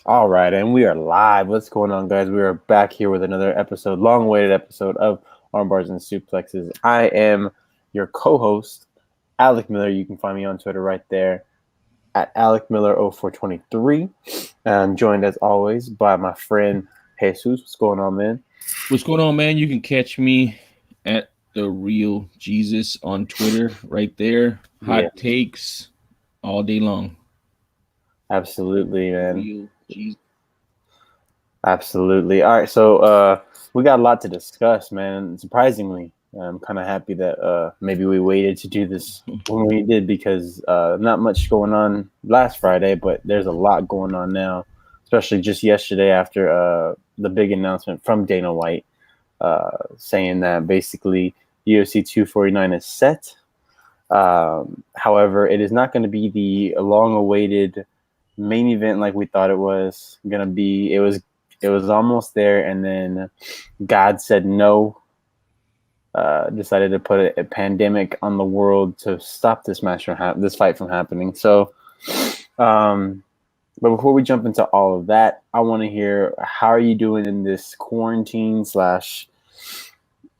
All right, and we are live. What's going on, guys? We are back here with another episode, long-awaited episode of Armbars and Suplexes. I am your co-host, Alec Miller. You can find me on Twitter right there at AlecMiller0423. I'm joined, as always, by my friend Jesus. What's going on, man? What's going on, man? You can catch me at the Real Jesus on Twitter right there. Hot takes all day long. Absolutely, man. Real Jesus. Absolutely. All right, so we got a lot to discuss, man. Surprisingly, I'm kind of happy that maybe we waited to do this when we did because not much going on last Friday, but there's a lot going on now, especially just yesterday after the big announcement from Dana White saying that basically UFC 249 is set. However, it is not going to be the long-awaited main event like we thought it was going to be. It was almost there, and then God said no. Decided to put a pandemic on the world to stop this match from this fight from happening. So, but before we jump into all of that, I want to hear how are you doing in this quarantine /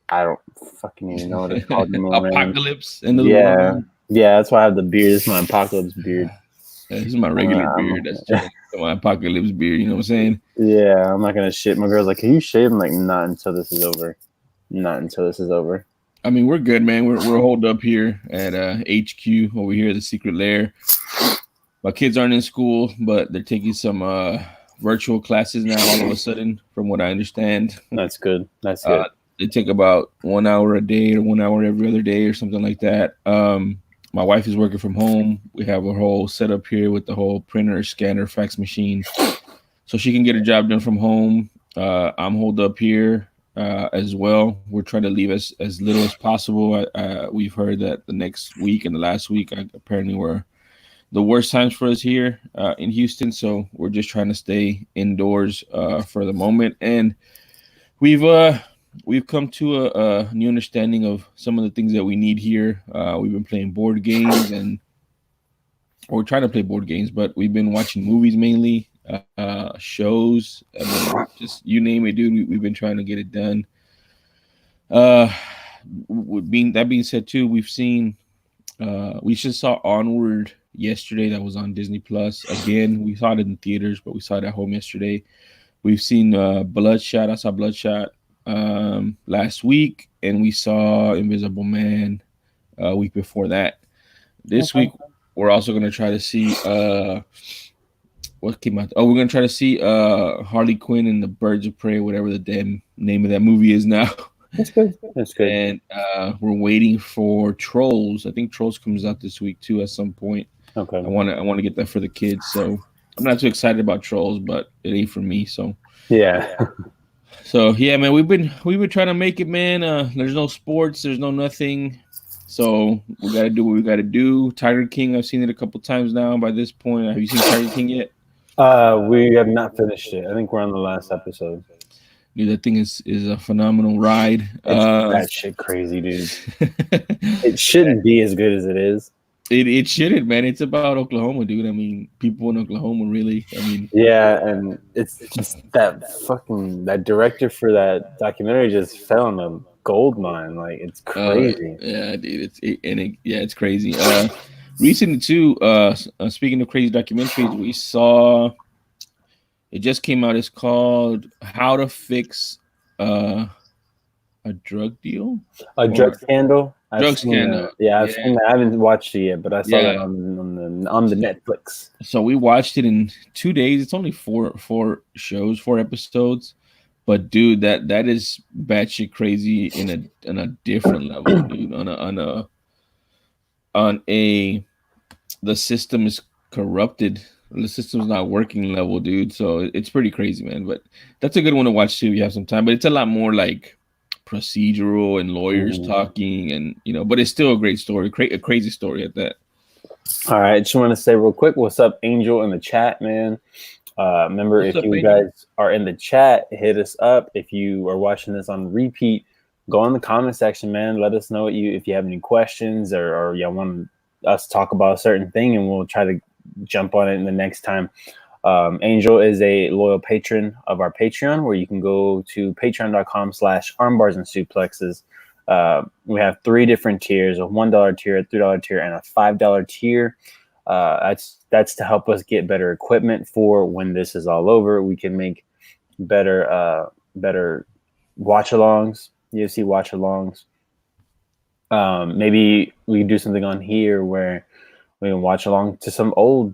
I don't fucking even know what it's called anymore. Apocalypse in the world. Yeah, that's why I have the beard. This is my apocalypse beard. This is my regular beard. That's just my apocalypse beard. You know what I'm saying? Yeah, I'm not gonna shit. My girl's like, "Can you shave?" I'm like, "Not until this is over. Not until this is over." I mean, we're good, man. We're holed up here at HQ over here at the Secret Lair. My kids aren't in school, but they're taking some virtual classes now. All of a sudden, from what I understand, that's good. That's good. They take about 1 hour a day or 1 hour every other day or something like that. My wife is working from home. We have a whole setup here with the whole printer, scanner, fax machine, so she can get her job done from home. I'm holed up here as well. We're trying to leave as little as possible. We've heard that the next week and the last week apparently were the worst times for us here in Houston. So we're just trying to stay indoors for the moment. And we've come to a new understanding of some of the things that we need here. We've been playing board games and we're trying to play board games, but we've been watching movies mainly, shows. I mean, just you name it, dude. We've been trying to get it done. Being said, too, we just saw Onward yesterday. That was on Disney Plus. Again, we saw it in theaters, but we saw it at home yesterday. We've seen Bloodshot. I saw Bloodshot last week, and we saw Invisible Man a week before that. This week we're also going to try to see what came out. We're going to try to see Harley Quinn and the Birds of Prey, whatever the damn name of that movie is now. That's good. That's good. And we're waiting for Trolls. I think Trolls comes out this week too at some point. Okay. I want to get that for the kids, so I'm not too excited about Trolls, but it ain't for me. So yeah. So yeah, man, we've been trying to make it, man. There's no sports, there's no nothing, so we gotta do what we gotta do. Tiger King, I've seen it a couple times now. By this point, have you seen Tiger King yet? We have not finished it. I think we're on the last episode. Dude, that thing is a phenomenal ride. It's that shit crazy, dude. It shouldn't be as good as it is. It shouldn't, man. It's about Oklahoma, dude. I mean, people in Oklahoma, really. I mean, yeah, and it's just that director for that documentary just fell in a gold mine. Like, it's crazy. Yeah, dude. It's crazy. Recently too. Speaking of crazy documentaries, we saw. It just came out. It's called "How to Fix a Drug Deal." Drug scandal. Drug scandal. I've seen that. I haven't watched it yet, but I saw that on the Netflix. So we watched it in 2 days. It's only four episodes, but dude, that is batshit crazy in a different level, dude. The system is corrupted. The system's not working level, dude. So it's pretty crazy, man. But that's a good one to watch too if you have some time. But it's a lot more like procedural and lawyers talking, and but it's still a great story, a crazy story at that. All right, just want to say real quick, what's up, Angel, in the chat, man? Remember, if you guys are in the chat, hit us up. If you are watching this on repeat, go in the comment section, man. Let us know if you have any questions or you want us to talk about a certain thing, and we'll try to jump on it in the next time. Angel is a loyal patron of our Patreon, where you can go to patreon.com/armbars and suplexes. We have 3 different tiers: a $1 tier, a $3 tier, and a $5 tier. That's to help us get better equipment for when this is all over. We can make better watch-alongs, UFC watch-alongs. Maybe we can do something on here where we can watch along to some old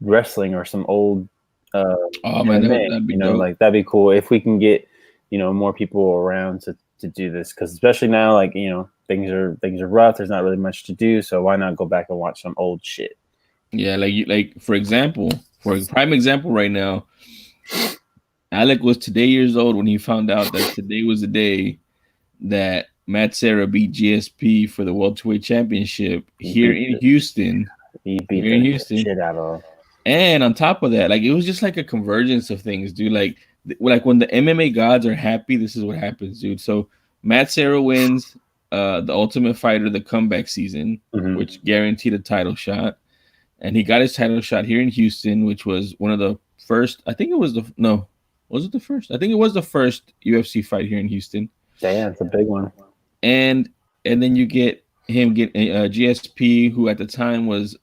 wrestling or some old Oh man, that'd be dope. like that'd be cool if we can get more people around to do this, because especially now, like, things are rough. There's not really much to do, so why not go back and watch some old shit? Yeah, like for example, for a prime example right now, Alec was today years old when he found out that today was the day that Matt Serra beat GSP for the welterweight championship here in Houston. He beat the shit out of him. And on top of that, like, it was just like a convergence of things, dude. Like when the MMA gods are happy, this is what happens, dude. So Matt Serra wins the Ultimate Fighter, the comeback season, which guaranteed a title shot. And he got his title shot here in Houston, which was one of the first. I think it was was it the first? I think it was the first UFC fight here in Houston. Damn, it's a big one. And then you get GSP, who at the time was,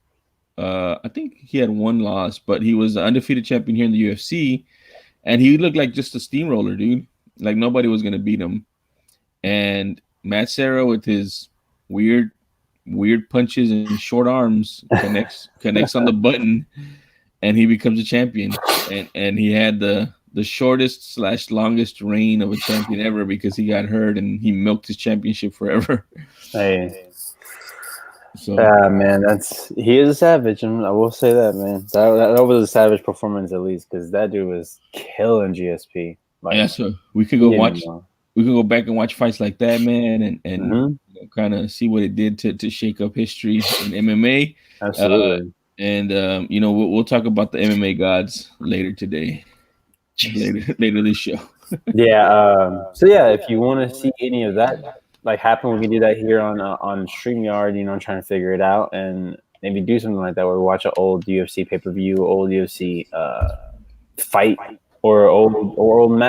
I think he had 1 loss, but he was the undefeated champion here in the UFC, and he looked like just a steamroller, dude. Like nobody was gonna beat him. And Matt Serra, with his weird punches and short arms, connects on the button, and he becomes a champion. And he had the shortest / longest reign of a champion ever, because he got hurt and he milked his championship forever. Hey. So man, he is a savage, and I will say that, man. That was a savage performance, at least, because that dude was killing GSP. Like, yeah, so we could go watch. We can go back and watch fights like that, man, and kind of see what it did to shake up history in MMA. Absolutely. We'll talk about the MMA gods later today. Later this show. Yeah. So yeah, if you want to see any of that like happen, we can do that here on StreamYard. Trying to figure it out, and maybe do something like that where we watch an old UFC pay-per-view, old UFC fight, or old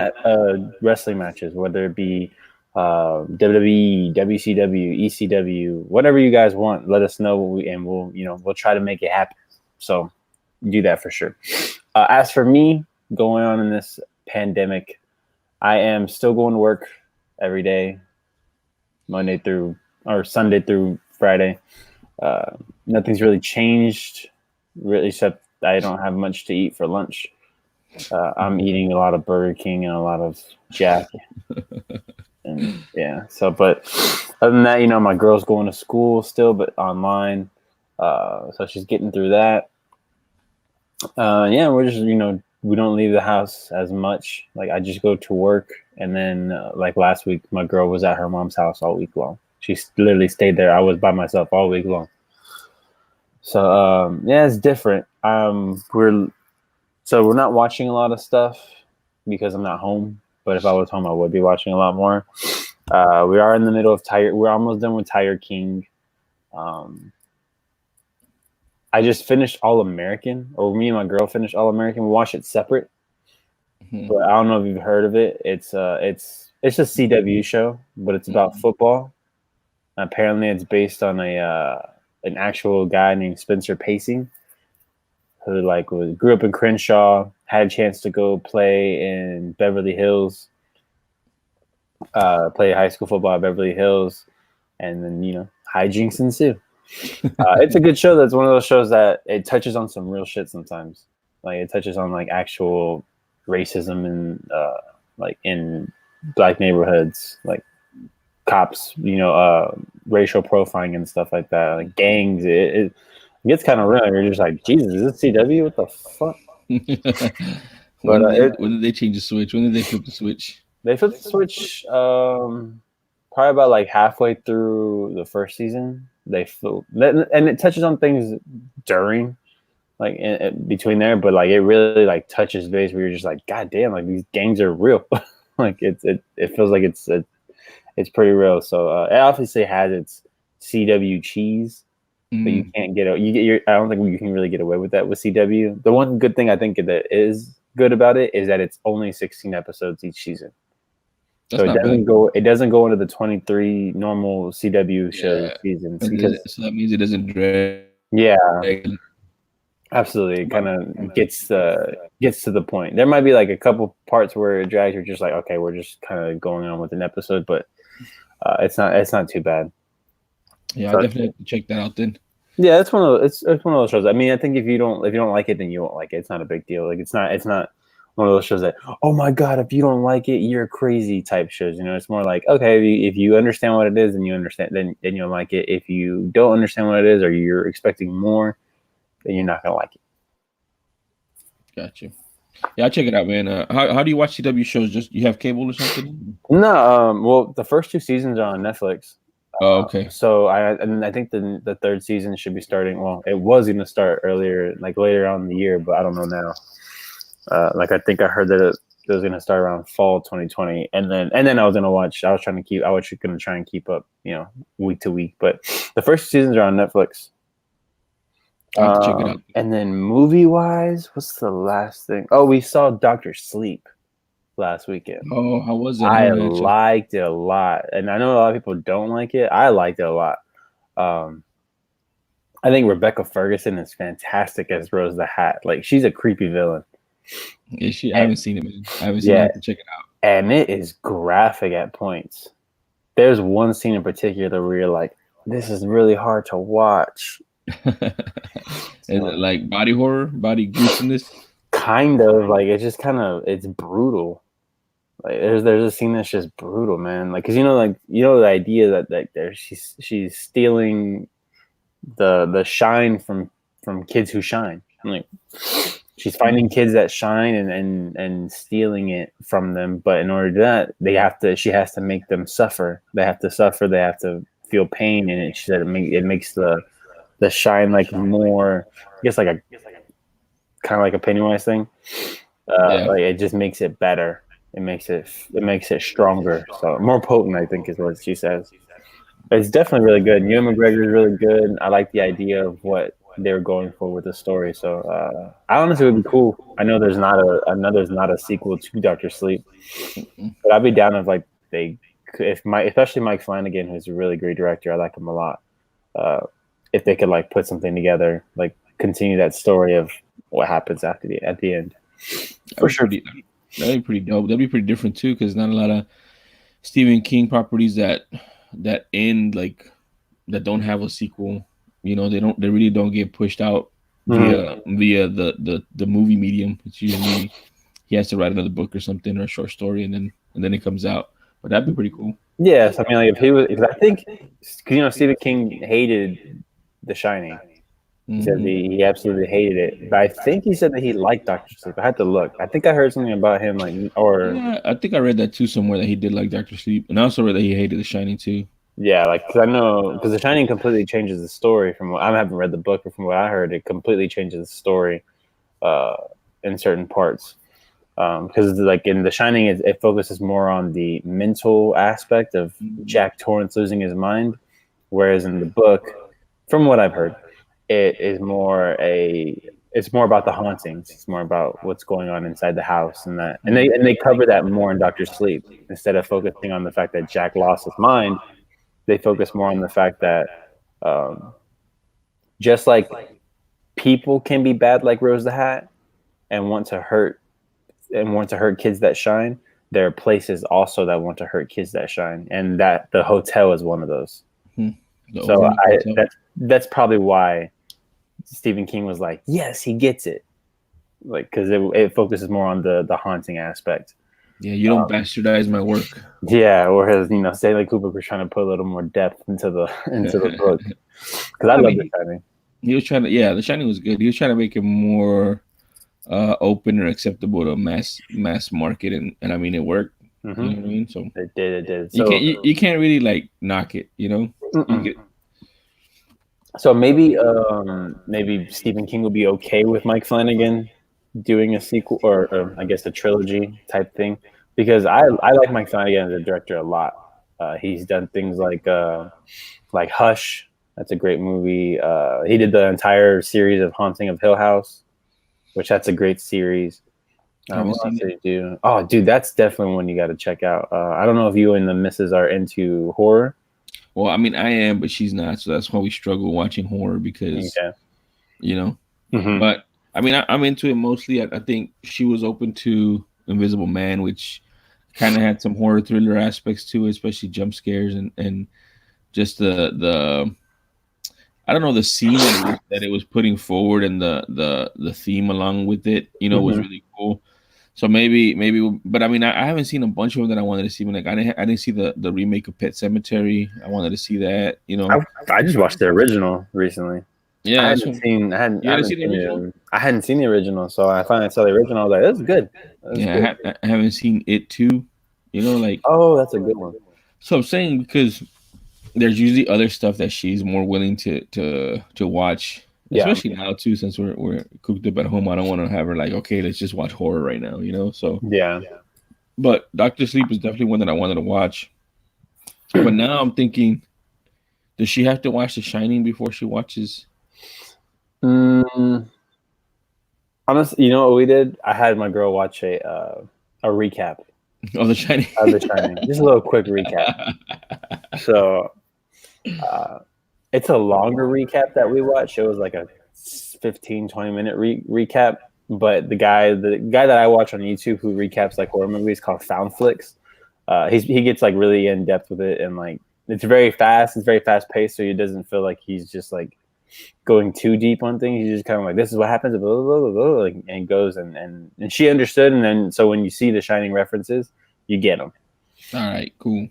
wrestling matches, whether it be WWE, WCW, ECW, whatever you guys want. Let us know, and we'll try to make it happen. So do that for sure. As for me, going on in this pandemic, I am still going to work every day, Sunday through Friday. Nothing's really changed, really, except I don't have much to eat for lunch. I'm eating a lot of Burger King and a lot of Jack. And yeah, but other than that, my girl's going to school still, but online. So she's getting through that. We're just, we don't leave the house as much. Like, I just go to work, and then like last week, my girl was at her mom's house all week long. She literally stayed there. I was by myself all week long. So it's different. We're not watching a lot of stuff because I'm not home. But if I was home, I would be watching a lot more. We are in the middle of We're almost done with Tiger King. I just finished All American, or me and my girl finished All American. We watched it separate, but I don't know if you've heard of it. It's a CW show, but it's about football. Apparently, it's based on an actual guy named Spencer Pacing, who grew up in Crenshaw, had a chance to go play in Beverly Hills, play high school football at Beverly Hills, and then hijinks ensue. It's a good show. That's one of those shows that it touches on some real shit sometimes. Like, it touches on like actual racism and like in black neighborhoods, like cops, racial profiling and stuff like that, like gangs. It gets kind of real. You're just like, Jesus, is this CW? What the fuck? When did they change the switch? When did they flip the switch? They flipped the switch probably about like halfway through the first season. And it touches on things during, like, in between there, but like it really like touches base where you're just like, God damn, like these gangs are real. Like it feels like it's pretty real. So it obviously has its CW cheese, but you can't get I don't think you can really get away with that with CW. The one good thing I think that is good about it is that it's only 16 episodes each season. That's So not bad. it doesn't go into the 23 normal CW show seasons because So that means it doesn't drag. yeah, absolutely. It kind of gets to the point. There might be like a couple parts where it drags. You're just like, okay, we're just kind of going on with an episode, but it's not too bad. Yeah, So, I definitely have to check that out then. yeah, it's one of those, it's one of those shows. I mean, I think if you don't like it, then you won't like it. It's not a big deal. Like it's not one of those shows that, oh my god, if you don't like it, you're crazy type shows. You know, it's more like, okay, if you understand what it is, and you understand, then you'll like it. If you don't understand what it is, or you're expecting more, then you're not gonna like it. Gotcha. Yeah, I'll check it out, man. How do you watch CW shows? Just you have cable or something? No, well, the first 2 seasons are on Netflix. Oh, okay. So I think the 3rd season should be starting. Well, it was going to start earlier, like later on in the year, but I don't know now. Like I think I heard that it was going to start around fall 2020, and then I was going to watch. I was going to try and keep up, week to week. But the first seasons are on Netflix. I'll have to check it out. And then movie wise, what's the last thing? Oh, we saw Dr. Sleep last weekend. Oh, how was it? I liked it a lot, and I know a lot of people don't like it. I liked it a lot. I think Rebecca Ferguson is fantastic as Rose the Hat. Like she's a creepy villain. Is she? I haven't seen it, man. I haven't seen it. I have to check it out. And it is graphic at points. There's one scene in particular where you're like, this is really hard to watch. Is it like body horror, body gruesomeness? Kind of like it's brutal. Like there's a scene that's just brutal, man. Like because the idea that she's stealing the shine from kids who shine. Like she's finding kids that shine and stealing it from them. But in order to do that, she has to make them suffer. They have to suffer. They have to feel pain in it. She said it makes the shine like more, I guess like a kind of like a Pennywise thing. Like it just makes it better. It makes it stronger. So more potent, I think, is what she says. It's definitely really good. Ewan McGregor is really good. I like the idea of what they were going for with the story. So I honestly would be cool. I know there's not a sequel to Dr. Sleep, but I'd be down especially Mike Flanagan, who's a really great director. I like him a lot. If they could like put something together, like continue that story of what happens at the end. For sure. That'd be pretty dope. That'd be pretty different too, because not a lot of Stephen King properties that end like that don't have a sequel. They really don't get pushed out via the movie medium. It's usually he has to write another book or something or a short story, and then it comes out. But that'd be pretty cool. Yes, I mean, like if I think because Stephen King hated The Shining. He said he absolutely hated it, but I think he said that he liked Dr. Sleep. I had to look. I think I heard something about him, yeah, I think I read that too somewhere that he did like Dr. Sleep, and I also read that he hated The Shining too. Yeah, like because I know because The Shining completely changes the story from what I haven't read the book, but from what I heard, it completely changes the story in certain parts. Because like in The Shining, it focuses more on the mental aspect of Jack Torrance losing his mind, whereas in the book, from what I've heard, it's more about the hauntings. It's more about what's going on inside the house and that, and they cover that more in Dr. Sleep instead of focusing on the fact that Jack lost his mind. They focus more on the fact that just like people can be bad, like Rose the Hat, and want to hurt kids that shine. There are places also that want to hurt kids that shine, and that the hotel is one of those. So that's probably why Stephen King was like, yes, he gets it, like because it focuses more on the haunting aspect. Yeah, you don't bastardize my work. Yeah, whereas Stanley Kubrick was trying to put a little more depth into the book because I love The Shining. He was trying to, The Shining was good. He was trying to make it more open or acceptable to mass market, and I mean it worked. Mm-hmm. You know what I mean? So it did. So, you can't really like knock it, So maybe Stephen King will be okay with Mike Flanagan doing a sequel or I guess a trilogy type thing, because I like Mike Flanagan as a director a lot. He's done things like Hush, That's a great movie. He did the entire series of Haunting of Hill House, which that's a great series. Haven't What seen else it. did he do? Oh, dude, that's definitely one you got to check out. I don't know if you and the missus are into horror. Well, I mean, I am, but she's not, so that's why we struggle watching horror because Okay. Mm-hmm. But I mean, I'm into it mostly. I think she was open to Invisible Man, which kind of had some horror thriller aspects to it, especially jump scares and just the I don't know, the scene that it was putting forward and the theme along with it, was Mm-hmm. really cool. So maybe, but I mean, I haven't seen a bunch of them that I wanted to see. Like I didn't see the remake of Pet Cemetery. I wanted to see that. I just watched the original recently. Yeah, that's what, you I hadn't haven't seen the seen original. it. I hadn't seen the original, so I finally saw the original. I was like, "That's good. That's Yeah, good." I haven't seen it too. Like Oh, that's a good one. so I'm saying because there's usually other stuff that she's more willing to watch, Yeah, especially now too, since we're cooped up at home. I don't want to have her like, okay, let's just watch horror right now, So, yeah. but Doctor Sleep is definitely one that I wanted to watch. But now I'm thinking, does she have to watch The Shining before she watches? Honestly, you know what we did? I had my girl watch a recap Oh, The Shining. of The Shining. Just a little quick recap. So it's a longer recap that we watched. It was like a 15-20 minute recap. But the guy that I watch on YouTube who recaps like horror movies called Found Flicks. He gets like really in depth with it, and like it's very fast. It's very fast paced, so it doesn't feel like he's just like going too deep on things. He's just kind of like, this is what happens, blah, blah, blah, blah, like, and goes and she understood, and then so when you see the Shining references, you get them. All right, cool.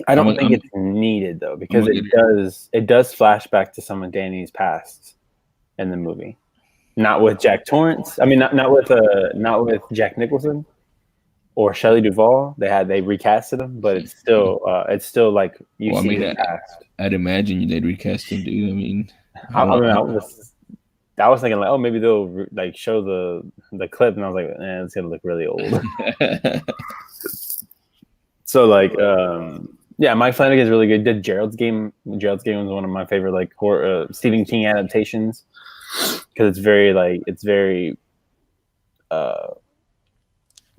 I don't think it's needed though, because it does flashback to some of Danny's past in the movie. Not with Jack Torrance. I mean, not with Jack Nicholson or Shelley Duvall. They recasted him, but it's still like you see his past. I'd imagine they'd recast him, dude. I mean, I was thinking like, oh, maybe they'll like show the clip, and I was like, it's gonna look really old. So like, yeah, Mike Flanagan is really good. Did Gerald's Game. Gerald's Game was one of my favorite like horror, Stephen King adaptations because it's very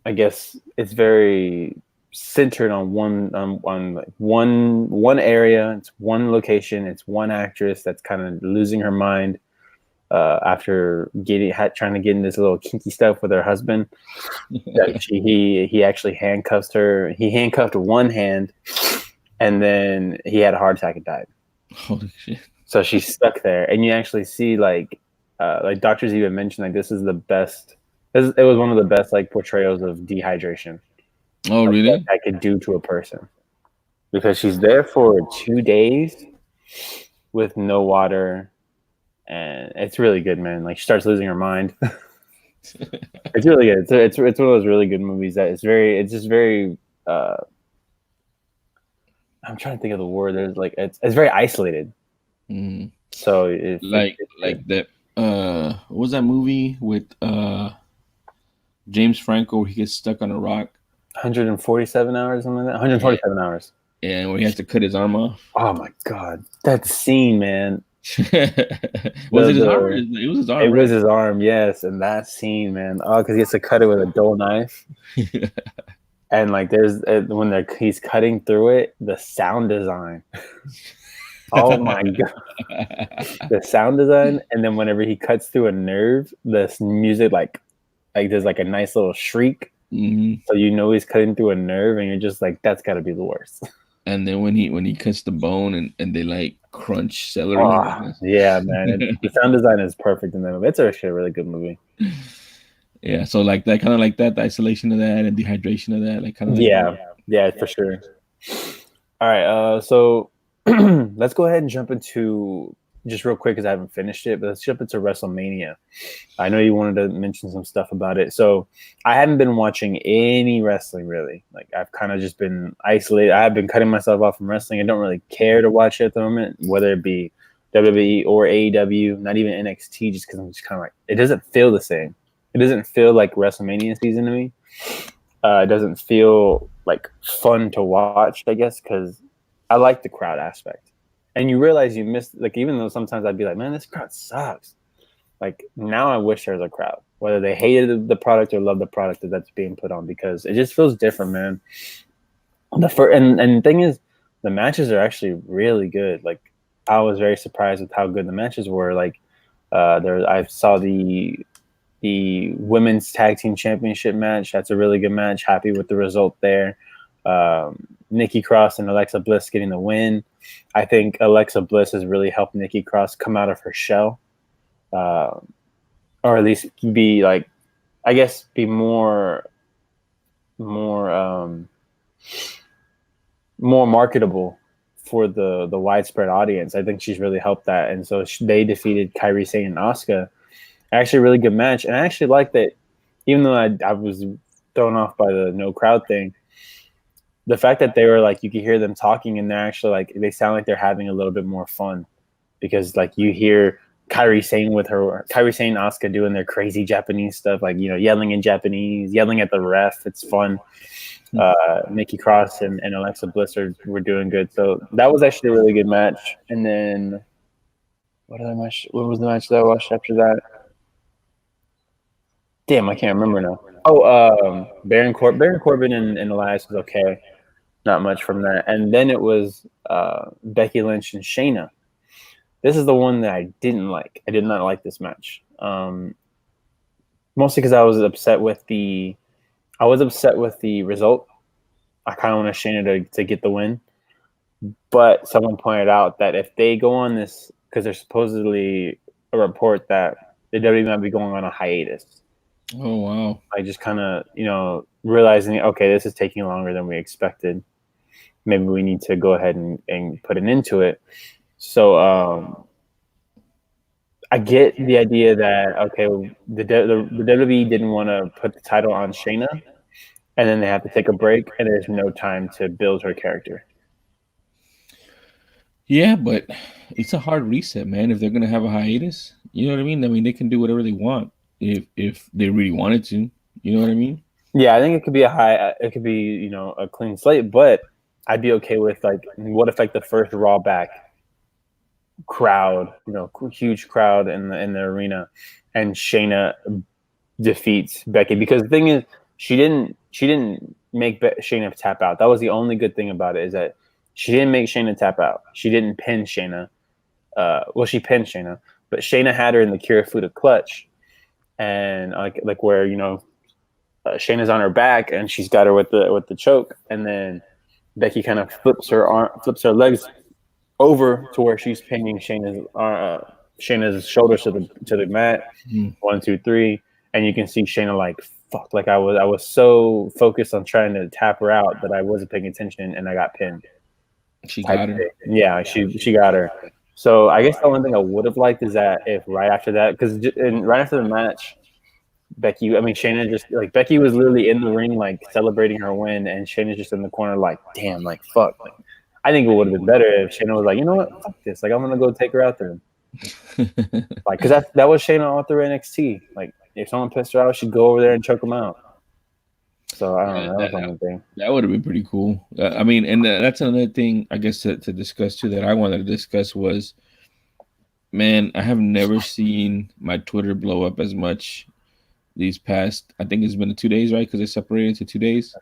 I guess it's very centered on one area. It's one location. It's one actress that's kind of losing her mind after trying to get in this little kinky stuff with her husband. That he actually handcuffs her. He handcuffed one hand, and then he had a heart attack and died. Holy shit! So she's stuck there, and you actually see like doctors even mentioned like this is the best. It was one of the best like portrayals of dehydration. Oh, really? That I could do to a person, because she's there for 2 days with no water, and it's really good, man. Like she starts losing her mind. It's really good. It's one of those really good movies that it's just very. I'm trying to think of the word. There's like it's very isolated. Mm. So like that. What was that movie with James Franco where he gets stuck on a rock? 147 hours, something like that. 147 hours. Yeah, where he has to cut his arm off. Oh my god, that scene, man. Was it his arm? It was his arm. It was his arm, yes. And that scene, man. Oh, because he has to cut it with a dull knife. And like, there's when he's cutting through it, the sound design. Oh my god, the sound design. And then whenever he cuts through a nerve, the music like there's like a nice little shriek. Mm-hmm. So you know he's cutting through a nerve, and you're just like, that's got to be the worst. And then when he cuts the bone and they like crunch celery. Oh, yeah, man. The sound design is perfect in that movie. It's actually a really good movie. Yeah, so like that, kind of like that, the isolation of that and dehydration of that, like kind of. Like yeah, for sure. All right, so let's go ahead and jump into just real quick because I haven't finished it, but let's jump into WrestleMania. I know you wanted to mention some stuff about it. So I haven't been watching any wrestling really. Like I've kind of just been isolated. I have been cutting myself off from wrestling. I don't really care to watch it at the moment, whether it be WWE or AEW, not even NXT, just because I'm just kind of like, it doesn't feel the same. It doesn't feel like WrestleMania season to me. It doesn't feel like fun to watch, I guess, because I like the crowd aspect. and you realize you missed, like, even though sometimes I'd be like, man, this crowd sucks. Like, now I wish there was a crowd, whether they hated the product or love the product that's being put on, because it just feels different, man. And the thing is, the matches are actually really good. Like, I was very surprised with how good the matches were. Like, I saw the women's tag team championship match. That's a really good match. Happy with the result there. Nikki Cross and Alexa Bliss getting the win. I think Alexa Bliss has really helped Nikki Cross come out of her shell. Or at least be like, I guess, be more marketable for the widespread audience. I think she's really helped that, and so they defeated Kairi Sane and Asuka. Actually, a really good match, and I actually like that. Even though I was thrown off by the no crowd thing, the fact that they were like, you could hear them talking, and they're actually like, they sound like they're having a little bit more fun, because like you hear Kairi Sane and Asuka doing their crazy Japanese stuff, like, yelling in Japanese, yelling at the ref. It's fun. Nikki Cross and Alexa Bliss were doing good. So that was actually a really good match. And then what was the match that I watched after that? Damn, I can't remember now. Oh, Baron Corbin and Elias was okay. Not much from that. And then it was Becky Lynch and Shayna. This is the one that I didn't like. I did not like this match. Mostly because I was upset with the result. I kind of wanted Shayna to get the win. But someone pointed out that if they go on this, because there's supposedly a report that the WWE might be going on a hiatus. Oh, wow. I just kind of, realizing, okay, this is taking longer than we expected. Maybe we need to go ahead and put an end to it. So I get the idea that, okay, the WWE didn't want to put the title on Shayna, and then they have to take a break, and there's no time to build her character. Yeah, but it's a hard reset, man. If they're gonna have a hiatus, you know what I mean? I mean, they can do whatever they want if they really wanted to. You know what I mean? Yeah, I think it could be a clean slate, but I'd be okay with, like, what if, like, the first Raw back crowd, huge crowd in the arena, and Shayna defeats Becky, because the thing is, she didn't make Shayna tap out. That was the only good thing about it, is that she didn't make Shayna tap out. She didn't pin Shayna. She pinned Shayna, but Shayna had her in the Kirifuda clutch, and like where Shayna's on her back and she's got her with the choke, and then Becky kind of flips her legs over to where she's pinning Shayna's shoulders to the mat. 1, 2, 3, and you can see Shayna like, fuck, like I was so focused on trying to tap her out that I wasn't paying attention, and I got pinned. She got her. Yeah, she got her. So I guess the one thing I would have liked is that if right after that, because right after the match, Shayna just, like, Becky was literally in the ring, like, celebrating her win, and Shayna's just in the corner, like, damn, like, fuck. Like, I think it would have been better if Shayna was like, you know what, fuck this, like, I'm gonna go take her out there. Like, because that was Shayna all through NXT. Like, if someone pissed her out, she'd go over there and choke them out. So I don't know. That was one thing. That would have been pretty cool. And that's another thing, I guess, to discuss too, that I wanted to discuss was, man, I have never seen my Twitter blow up as much these past, I think it's been 2 days, right? Because they separated into 2 days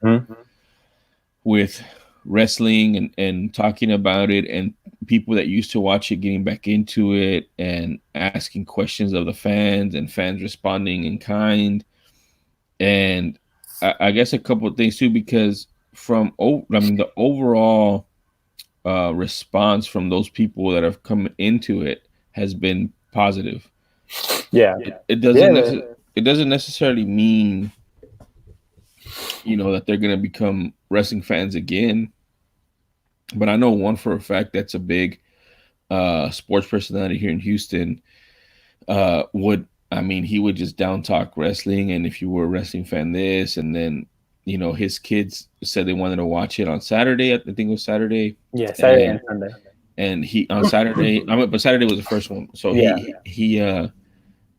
with wrestling and talking about it, and people that used to watch it getting back into it and asking questions of the fans, and fans responding in kind. And I guess a couple of things too, because the overall response from those people that have come into it has been positive. Yeah, it doesn't necessarily mean that they're gonna become wrestling fans again, but I know one for a fact that's a big sports personality here in Houston. He would just down talk wrestling, and if you were a wrestling fan, this, and then his kids said they wanted to watch it on Saturday. I think it was Saturday. Yeah, Saturday and Sunday. And he on Saturday, but Saturday was the first one. So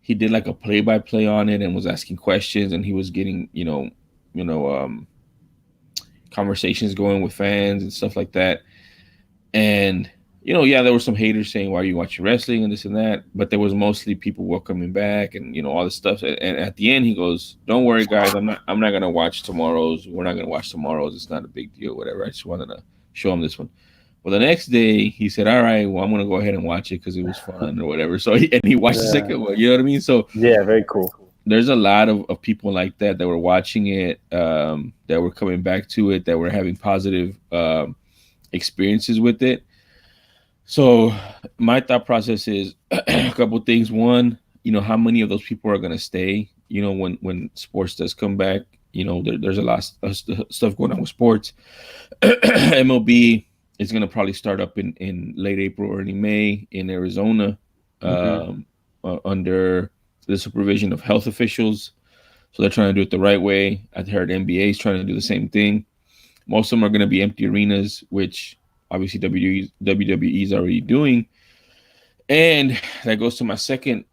he did like a play-by-play on it and was asking questions, and he was getting conversations going with fans and stuff like that. And yeah, there were some haters saying, "Why are you watching wrestling?" and this and that, but there was mostly people welcoming back and all this stuff. And at the end, he goes, "Don't worry, guys. I'm not gonna watch tomorrow's. We're not gonna watch tomorrow's. It's not a big deal. Whatever. I just wanted to show him this one." Well, the next day he said, "All right, well, I'm gonna go ahead and watch it because it was fun or whatever." So he watched the Yeah. second one. You know what I mean? So Yeah. Very cool. there's a lot of people like that were watching it, that were coming back to it, that were having positive experiences with it. So my thought process is a couple things. One, how many of those people are going to stay? When sports does come back, there's a lot of stuff going on with sports. MLB is going to probably start up in late April, early May in Arizona, Hmm. under the supervision of health officials. So they're trying to do it the right way. I heard NBA is trying to do the same thing. Most of them are going to be empty arenas, which obviously WWE is already doing. And that goes to my second,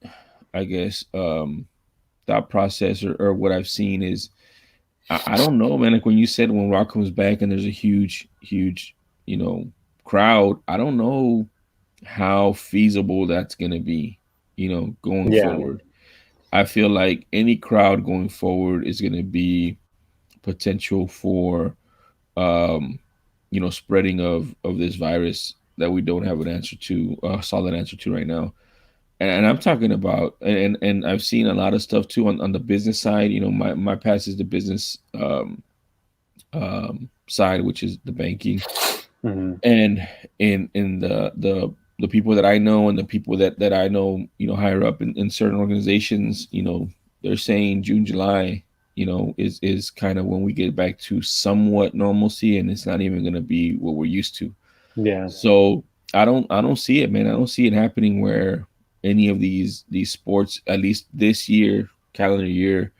I guess, thought process, or what I've seen is, I don't know, man. Like when you said when Rock comes back and there's a huge, huge, crowd, I don't know how feasible that's going to be, going Yeah. forward. I feel like any crowd going forward is going to be potential for, um, spreading of this virus that we don't have an answer to, a solid answer to right now. And I'm talking about, and I've seen a lot of stuff too on the business side. My past is the business, side, which is the banking, Hmm. and in the people that I know and the people that I know, higher up in certain organizations, they're saying June, July, is kind of when we get back to somewhat normalcy, and it's not even going to be what we're used to. Yeah. So I don't see it, man. I don't see it happening where any of these sports, at least this year, calendar year,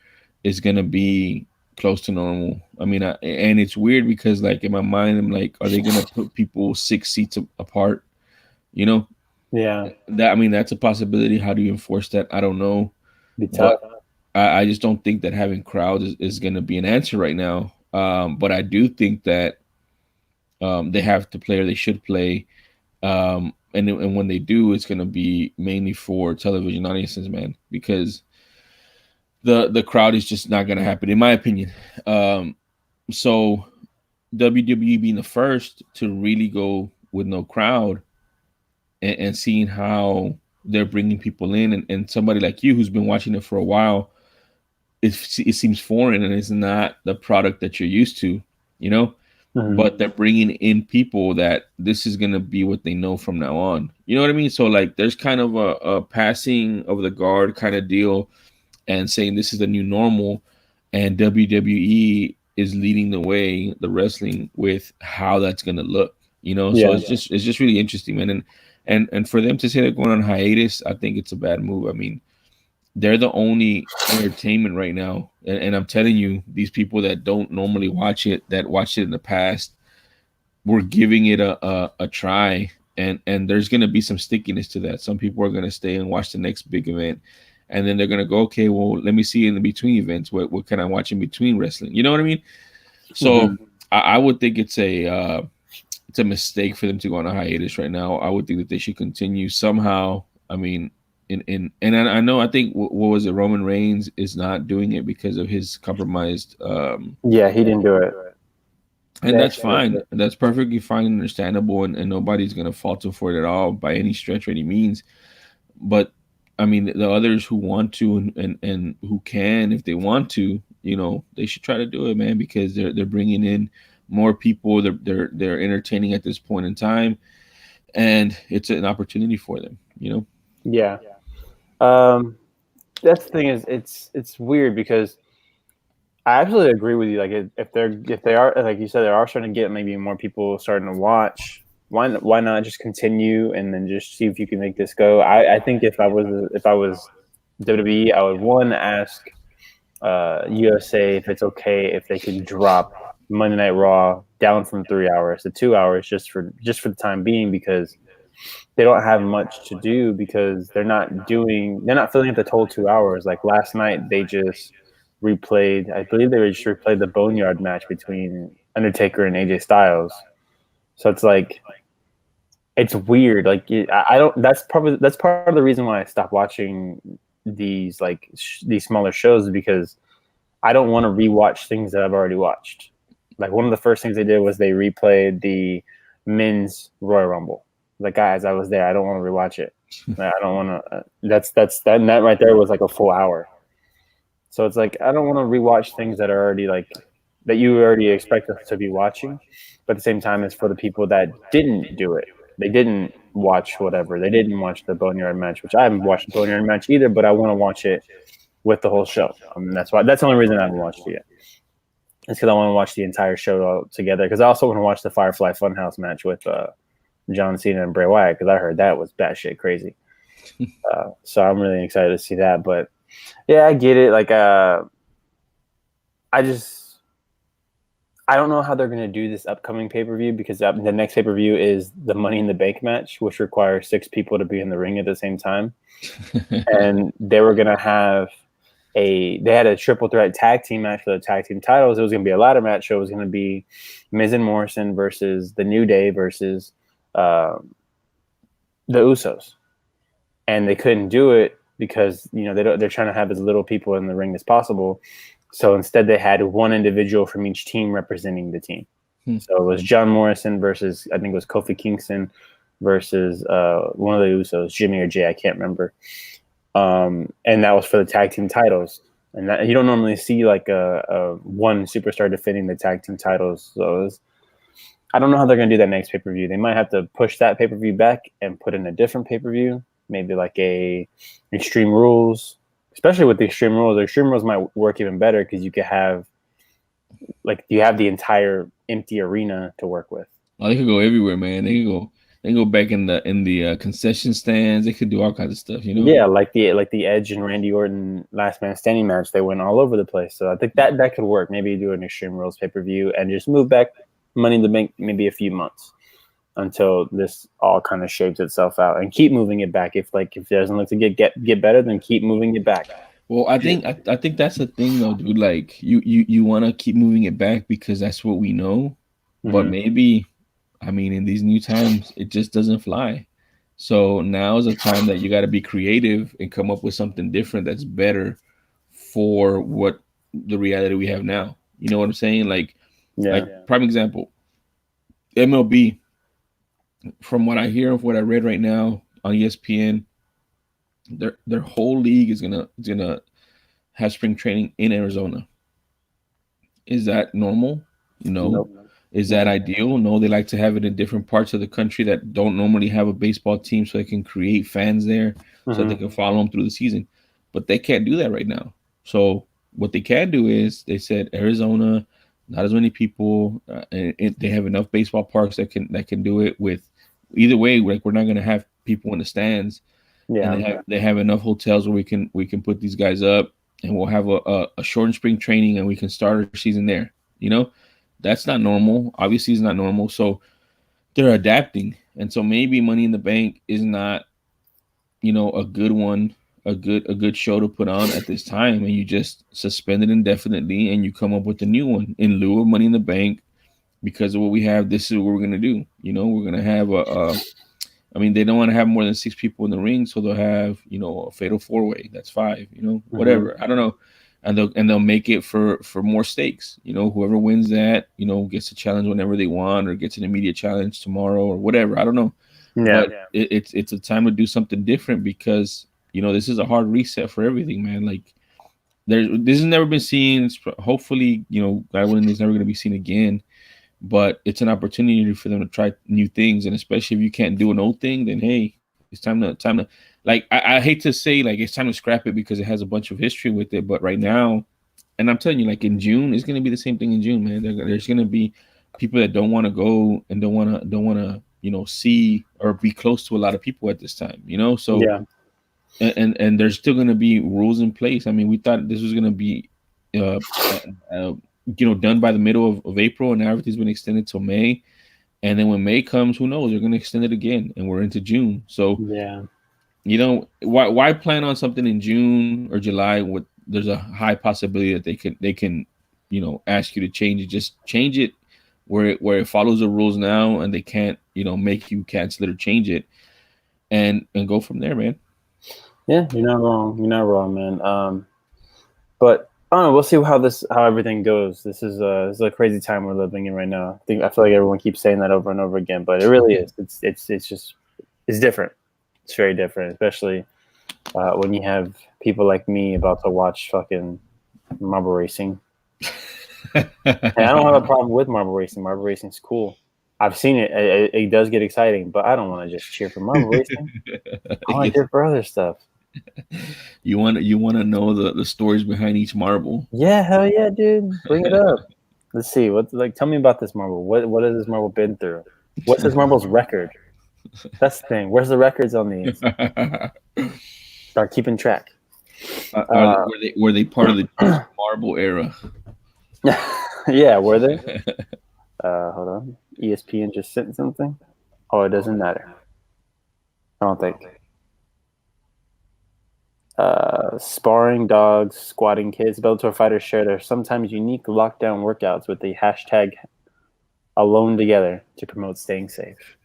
is gonna be close to normal. I mean, and it's weird because like in my mind, I'm like, are they gonna put people 6 seats apart? You know, Yeah. that I mean, that's a possibility. How do you enforce that? I don't know, Be but tough. I just don't think that having crowds is gonna be an answer right now. But I do think that, they have to play, or they should play, and when they do, it's going to be mainly for television audiences, man, because the crowd is just not going to happen, in my opinion. So WWE being the first to really go with no crowd, and seeing how they're bringing people in, and somebody like you who's been watching it for a while, it seems foreign and it's not the product that you're used to, you know. Hmm. But they're bringing in people that this is going to be what they know from now on. You know what I mean? So like there's kind of a passing of the guard kind of deal, and saying this is the new normal, and WWE is leading the way, the wrestling, with how that's going to look. So Yeah. it's just really interesting, man. And for them to say they're going on hiatus, I think it's a bad move. I mean, they're the only entertainment right now, and I'm telling you, these people that don't normally watch it, that watched it in the past, we're giving it a try, and there's going to be some stickiness to that. Some people are going to stay and watch the next big event, and then they're going to go, okay, well, let me see in the between events, what can I watch in between wrestling? You know what I mean? So Hmm. I would think it's a mistake for them to go on a hiatus right now. I would think that they should continue somehow. I mean, and I know, I think, what was it, Roman Reigns is not doing it because of his compromised, Yeah. He didn't do it. and They that's actually. fine. That's perfectly fine and understandable, and nobody's gonna fault him for it at all by any stretch or any means. But I mean, the others who want to, and who can, if they want to, they should try to do it, man, because they're bringing in more people. They're entertaining at this point in time, and it's an opportunity for them. Yeah. Um, that's the thing is it's weird because I absolutely agree with you. Like if they are like you said, they are starting to get maybe more people starting to watch. Why not just continue and then just see if you can make this go? I think if I was WWE, I would one ask USA if it's okay if they can drop Monday Night Raw down from 3 hours to 2 hours just for the time being because they don't have much to do because they're not filling up the total 2 hours. Like last night, they just replayed. I believe they just replayed the Boneyard match between Undertaker and AJ Styles. So it's like it's weird. Like I don't. That's part of the reason why I stopped watching these these smaller shows, because I don't want to rewatch things that I've already watched. Like one of the first things they did was they replayed the men's Royal Rumble. Like, guys, I was there. I don't want to rewatch it. I don't want to. That right there was like a full hour. So it's like I don't want to rewatch things that are already that you already expect us to be watching. But at the same time, it's for the people that didn't do it. They didn't watch whatever. They didn't watch the Boneyard match, which I haven't watched the Boneyard match either. But I want to watch it with the whole show. That's the only reason I haven't watched it yet. It's because I want to watch the entire show all together. Because I also want to watch the Firefly Funhouse match with John Cena and Bray Wyatt, because I heard that was batshit crazy. So I'm really excited to see that. But yeah, I get it. Like, I don't know how they're going to do this upcoming pay-per-view, because the next pay-per-view is the Money in the Bank match, which requires 6 people to be in the ring at the same time. And they were going to have they had a triple threat tag team match for the tag team titles. It was going to be a ladder match. So it was going to be Miz and Morrison versus the New Day versus the Usos. And they couldn't do it because, they're trying to have as little people in the ring as possible. So instead they had one individual from each team representing the team. So it was John Morrison versus, I think it was Kofi Kingston versus one of the Usos, Jimmy or Jay, I can't remember. And that was for the tag team titles. And you don't normally see like a one superstar defending the tag team titles. So I don't know how they're going to do that next pay-per-view. They might have to push that pay-per-view back and put in a different pay-per-view, maybe like a Extreme Rules. Especially with the Extreme Rules might work even better, because you could have you have the entire empty arena to work with. Oh, they could go everywhere, man. They can go back in the concession stands. They could do all kinds of stuff, Yeah, like the Edge and Randy Orton Last Man Standing match. They went all over the place. So I think that could work. Maybe do an Extreme Rules pay-per-view and just move back Money in the Bank maybe a few months until this all kind of shapes itself out, and keep moving it back. If it doesn't look to get better, then keep moving it back. Well, I think that's the thing though, dude. Like you want to keep moving it back because that's what we know, but maybe, I mean, in these new times, it just doesn't fly. So now is a time that you got to be creative and come up with something different that's better for what the reality we have now. You know what I'm saying? Prime example, MLB. From what I hear of what I read right now on ESPN, their whole league is gonna have spring training in Arizona. Is that normal? Nope. Is that ideal? No, they like to have it in different parts of the country that don't normally have a baseball team, so they can create fans there, so they can follow them through the season. But they can't do that right now. So what they can do is, they said Arizona, not as many people, and they have enough baseball parks that can do it. With either way, like, we're not going to have people in the stands. Yeah, and they have enough hotels where we can put these guys up, and we'll have a shortened spring training, and we can start our season there. That's not normal. Obviously, it's not normal. So they're adapting, and so maybe Money in the Bank is not, a good one, a good show to put on at this time, and you just suspend it indefinitely, and you come up with a new one in lieu of Money in the Bank, because of what we have. This is what we're gonna do. We're gonna have I mean, they don't want to have more than 6 people in the ring, so they'll have, a fatal 4-way. That's 5, whatever. I don't know. And they'll make it for more stakes. Whoever wins that, gets a challenge whenever they want, or gets an immediate challenge tomorrow, or whatever. I don't know. Yeah. But it's a time to do something different, because this is a hard reset for everything, man. Like, this has never been seen. Hopefully, God willing, it's never going to be seen again. But it's an opportunity for them to try new things, and especially if you can't do an old thing, then hey, it's time to like, I hate to say, like, it's time to scrap it, because it has a bunch of history with it. But right now, and I'm telling you, like, in June, it's going to be the same thing in June, man. There's going to be people that don't want to go and don't want to see or be close to a lot of people at this time. So yeah. And there's still going to be rules in place. I mean, we thought this was going to be done by the middle of April, and now everything's been extended till May. And then when May comes, who knows? They're going to extend it again, and we're into June. So yeah, why plan on something in June or July? There's a high possibility that they can ask you to change it. Just change it where it follows the rules now, and they can't, make you cancel it or change it, and go from there, man. Yeah, you're not wrong. You're not wrong, man. But I don't know. We'll see how everything goes. This is a crazy time we're living in right now. I feel like everyone keeps saying that over and over again, but it really is. It's different. It's very different, especially when you have people like me about to watch fucking marble racing. And I don't have a problem with marble racing. Marble racing's cool. I've seen it. It does get exciting, but I don't want to just cheer for marble racing. I want to cheer for other stuff. You want to know the stories behind each marble? Yeah, hell yeah, dude. Bring it up. Let's see. Tell me about this marble. What has this marble been through? What's this marble's record? That's the thing. Where's the records on these? Start keeping track. Were they part of the marble era? Yeah, were they? Hold on. ESPN just sent something. Oh, it doesn't matter. I don't think. Sparring dogs, squatting kids, Bellator fighters share their sometimes unique lockdown workouts with the hashtag alone together to promote staying safe.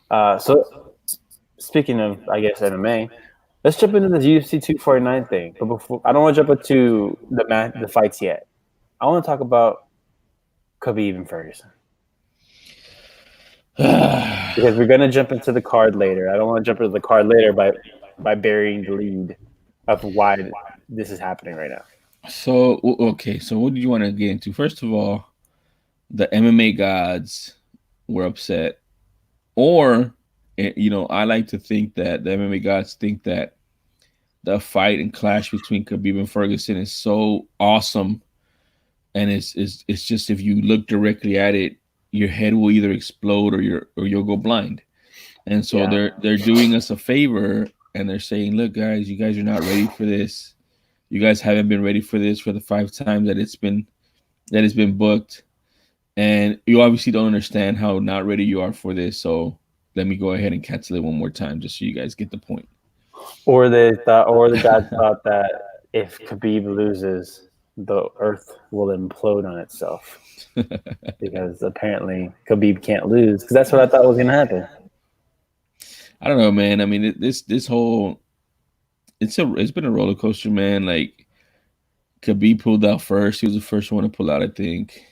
So speaking of, I guess, MMA, let's jump into this UFC 249 thing. But before, I don't want to jump into the fights yet. I want to talk about Khabib and Ferguson. Because we're going to jump into the card later. I don't want to jump into the card later by burying the lead of why this is happening right now. So, okay. So what did you want to get into? First of all, the MMA gods were upset. Or, I like to think that the MMA gods think that the fight and clash between Khabib and Ferguson is so awesome. And it's just, if you look directly at it, your head will either explode or you'll go blind. And so they're doing us a favor, and they're saying, look, guys, you guys are not ready for this. You guys haven't been ready for this for the 5 times that it's been booked. And you obviously don't understand how not ready you are for this. So let me go ahead and cancel it one more time just so you guys get the point. Or the guys thought that if Khabib loses, the earth will implode on itself. Because apparently Khabib can't lose. Because that's what I thought was going to happen. I don't know, man. I mean, this whole it's been a roller coaster, man. Like, Khabib pulled out first. He was the first one to pull out, I think.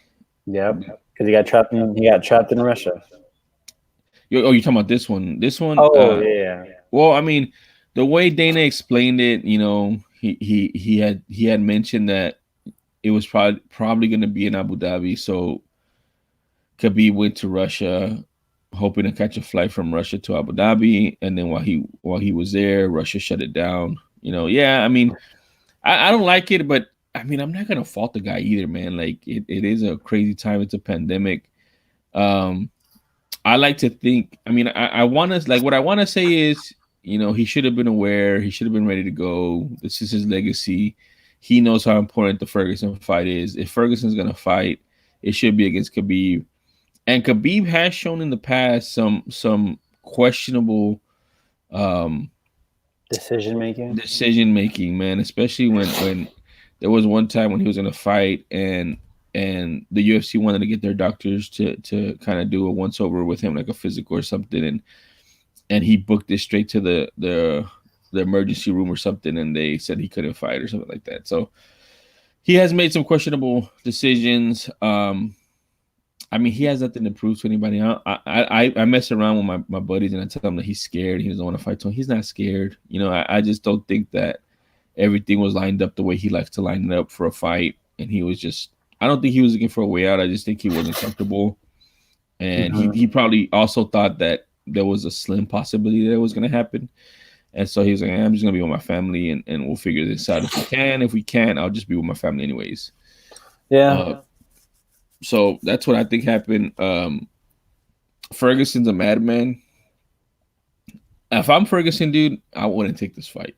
Yep, because he got trapped in Russia. You're talking about this one? This one? Oh yeah. Well, I mean, the way Dana explained it, he had mentioned that it was probably going to be in Abu Dhabi. So Khabib went to Russia, hoping to catch a flight from Russia to Abu Dhabi, and then while he was there, Russia shut it down. Yeah. I mean, I don't like it, but I mean, I'm not gonna fault the guy either, man. Like, it is a crazy time. It's a pandemic. I like to think. I mean, I want to, like, what I want to say is, he should have been aware. He should have been ready to go. This is his legacy. He knows how important the Ferguson fight is. If Ferguson's gonna fight, it should be against Khabib. And Khabib has shown in the past some questionable decision making, man. Especially when there was one time when he was in a fight and the UFC wanted to get their doctors to kind of do a once over with him, like a physical or something, and he booked it straight to the emergency room or something, and they said he couldn't fight or something like that. So he has made some questionable decisions. I mean, he has nothing to prove to anybody. I mess around with my buddies and I tell them that he's scared. He doesn't want to fight. So he's not scared. I just don't think that everything was lined up the way he likes to line it up for a fight. And he was just, I don't think he was looking for a way out. I just think he wasn't comfortable. And he probably also thought that there was a slim possibility that it was going to happen. And so he was like, I'm just going to be with my family and we'll figure this out if we can. If we can't, I'll just be with my family anyways. Yeah. So that's what I think happened. Ferguson's a madman. If I'm Ferguson, dude, I wouldn't take this fight.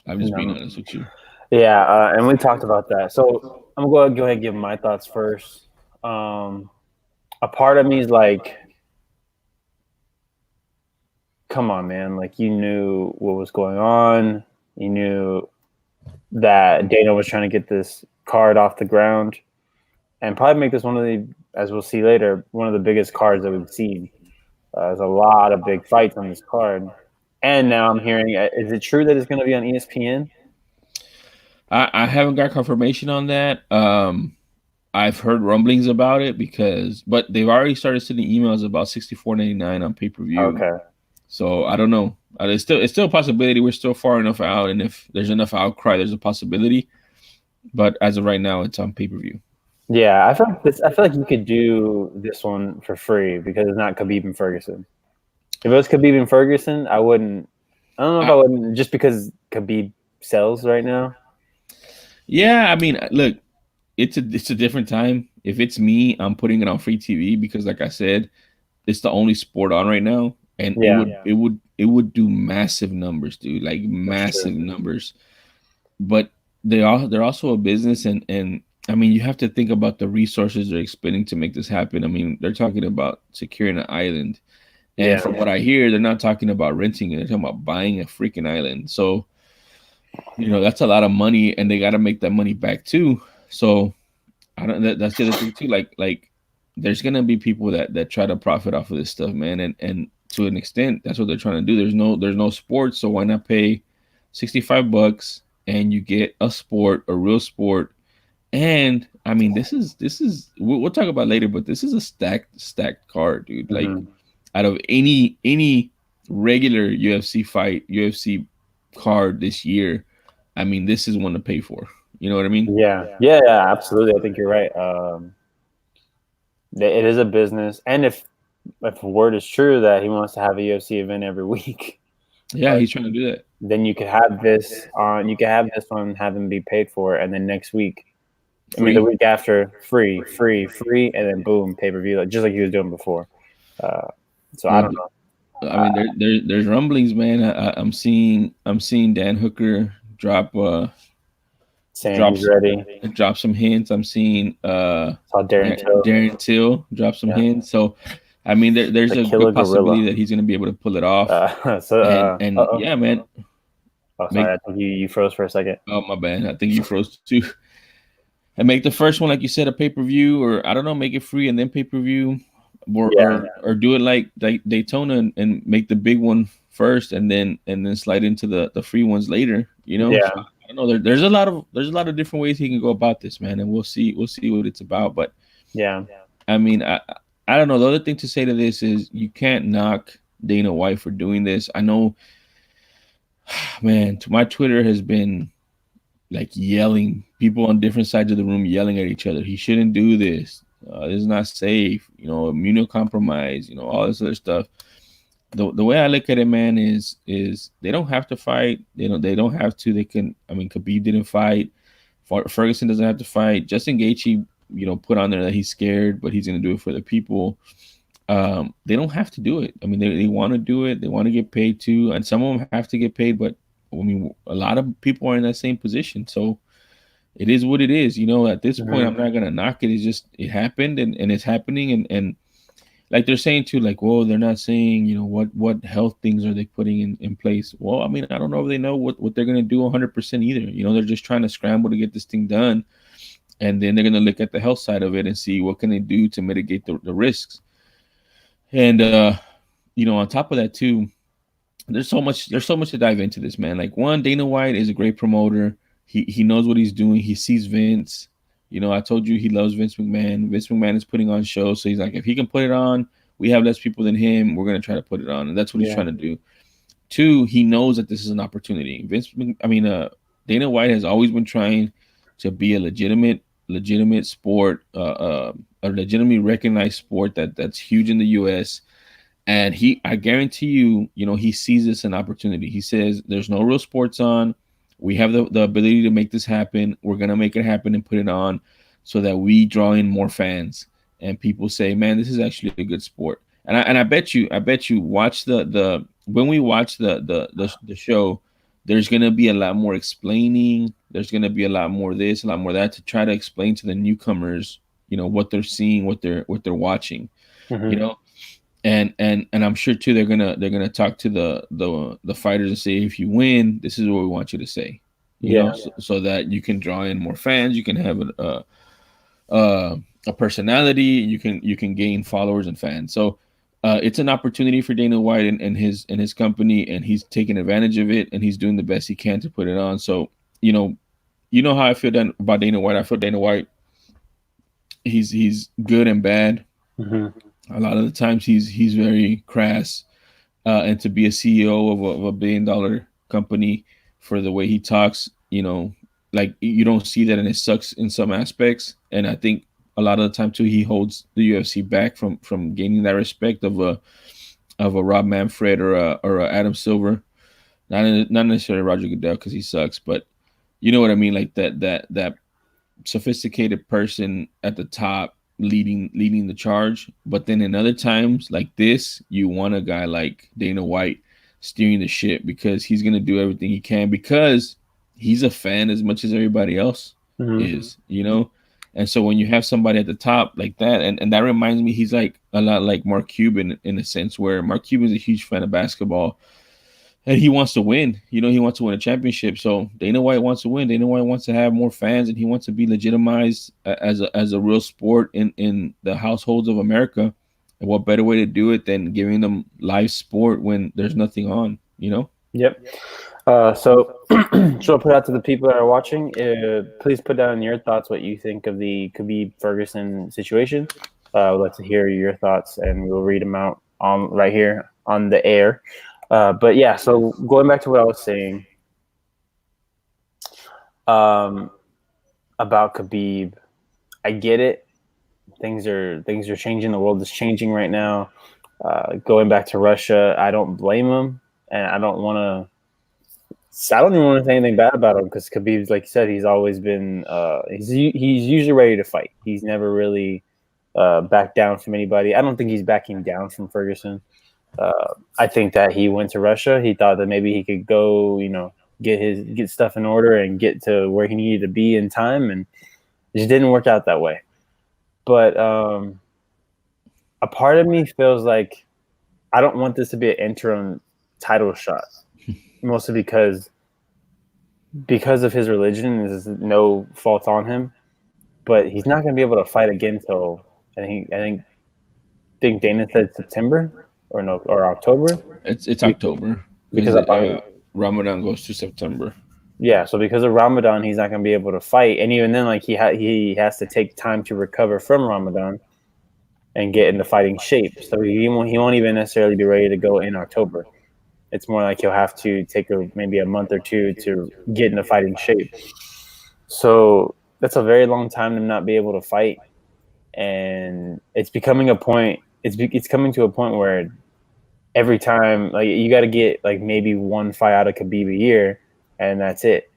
I'm just being honest with you. Yeah, and we talked about that. So I'm going to go ahead and give my thoughts first. A part of me is like, come on, man. Like, you knew what was going on. You knew that Dana was trying to get this card off the ground and probably make this one of the as we'll see later, one of the biggest cards that we've seen. There's a lot of big fights on this card. And now I'm hearing, is it true that it's going to be on ESPN? I haven't got confirmation on that. I've heard rumblings about it but they've already started sending emails about $64.99 on pay per view. Okay. So I don't know. It's still a possibility. We're still far enough out, and if there's enough outcry, there's a possibility. But as of right now, it's on pay per view. Yeah, I feel like you could do this one for free because it's not Khabib and Ferguson. If it was Khabib and Ferguson, I wouldn't. I don't know if I wouldn't, just because Khabib sells right now. Yeah, I mean, look, it's a different time. If it's me, I'm putting it on free TV because, like I said, it's the only sport on right now, and it would do massive numbers, dude, like massive numbers. But they're also a business, and I mean, you have to think about the resources they're expending to make this happen. I mean, they're talking about securing an island, and from what I hear, they're not talking about renting it; they're talking about buying a freaking island. So, that's a lot of money, and they got to make that money back too. So, I don't. That's the other thing too. Like, there's gonna be people that try to profit off of this stuff, man, and to an extent, that's what they're trying to do. There's no sports, so why not pay $65 and you get a real sport. And I mean, this is we'll talk about later, but this is a stacked card, dude. Like, out of any regular UFC card this year, I mean, this is one to pay for. You know what I mean? Yeah, absolutely. I think you're right. It is a business, and if word is true that he wants to have a UFC event every week, he's trying to do that. Then you could have this on. You could have this one, have him be paid for, and then next week, I mean, the week after, free, and then boom, pay per view, just like he was doing before. So I don't know. I mean, there's rumblings, man. I'm seeing Dan Hooker drop some hints. I'm seeing Darren Till drop some hints. So I mean, there's a good possibility that he's going to be able to pull it off. Yeah, man. Oh, sorry, I think you froze for a second. Oh, my bad. I think you froze too. And make the first one, like you said, a pay per view, or I don't know, make it free and then pay per view, or do it like Daytona and make the big one first, and then slide into the free ones later. So, I don't know. There's a lot of different ways he can go about this, man, and we'll see what it's about. But I mean, I don't know. The other thing to say to this is you can't knock Dana White for doing this. I know, man. My Twitter has been like yelling, people on different sides of the room yelling at each other. He shouldn't do this. This is not safe. Immunocompromised. All this other stuff. The way I look at it, man, is they don't have to fight. They don't have to. They can. I mean, Khabib didn't fight. Ferguson doesn't have to fight. Justin Gaethje, put on there that he's scared, but he's going to do it for the people. They don't have to do it. I mean, they want to do it. They want to get paid too, and some of them have to get paid. But I mean, a lot of people are in that same position, so it is what it is. At this point, I'm not going to knock it. It's just it happened, and it's happening, and like they're saying too, like, well, they're not saying, what health things are they putting in place. Well, I mean, I don't know if they know what they're going to do 100% either. They're just trying to scramble to get this thing done. And then they're going to look at the health side of it and see what can they do to mitigate the risks. And, on top of that too, there's so much to dive into this, man. Like, one, Dana White is a great promoter. He knows what he's doing. He sees Vince. I told you he loves Vince McMahon. Vince McMahon is putting on shows. So he's like, if he can put it on, we have less people than him. We're going to try to put it on. And that's what he's trying to do. Two, he knows that this is an opportunity. Dana White has always been trying to be a legitimate sport, a legitimately recognized sport that's huge in the U.S. And I guarantee you, he sees this an opportunity. He says, there's no real sports on. We have the ability to make this happen. We're going to make it happen and put it on so that we draw in more fans. And people say, man, this is actually a good sport. And I bet you watch when we watch the show, there's going to be a lot more explaining. There's going to be a lot more this, a lot more that, to try to explain to the newcomers, what they're seeing, what they're watching, And I'm sure too they're gonna talk to the fighters and say, if you win, this is what we want you to say, so that you can draw in more fans. You can have a a personality. You can gain followers and fans. So it's an opportunity for Dana White and his company, and he's taking advantage of it, and he's doing the best he can to put it on. So you know how I feel about Dana White. I feel Dana White, he's good and bad. Mm-hmm. A lot of the times he's very crass, and to be a CEO of a $1 billion company for the way he talks, like you don't see that, and it sucks in some aspects. And I think a lot of the time too, he holds the UFC back from gaining that respect of a Rob Manfred or a Adam Silver, not necessarily Roger Goodell because he sucks, but you know what I mean, like that sophisticated person at the top leading the charge. But then in other times like this, you want a guy like Dana White steering the ship, because he's going to do everything he can, because he's a fan as much as everybody else is. And so when you have somebody at the top like that, and that reminds me, he's like a lot like Mark Cuban in a sense, where Mark Cuban is a huge fan of basketball, and he wants to win. He wants to win a championship. So Dana White wants to win. Dana White wants to have more fans, and he wants to be legitimized as a real sport in the households of America. And what better way to do it than giving them live sport when there's nothing on? Yep. So I'll put out to the people that are watching. Please put down your thoughts, what you think of the Khabib Ferguson situation. I'd like to hear your thoughts, and we'll read them out on right here on the air. But yeah, so going back to what I was saying about Khabib, I get it. Things are changing. The world is changing right now. Going back to Russia, I don't blame him, and I don't even want to say anything bad about him, because Khabib's, like you said, he's always been he's usually ready to fight. He's never really backed down from anybody. I don't think he's backing down from Ferguson. I think that he went to Russia. He thought that maybe he could go, get stuff in order and get to where he needed to be in time, and it just didn't work out that way. But a part of me feels like I don't want this to be an interim title shot, mostly because of his religion. This is no fault on him, but he's not going to be able to fight again till I think Dana said September or October. It's October because Ramadan goes to September. Yeah, so because of Ramadan, he's not going to be able to fight, and even then, like he has to take time to recover from Ramadan and get into fighting shape. So he won't even necessarily be ready to go in October. It's more like he'll have to take maybe a month or two to get into fighting shape. So that's a very long time to not be able to fight, and it's becoming a point. It's coming to a point where every time, like, you got to get like maybe one fight out of Khabib a year, and that's it.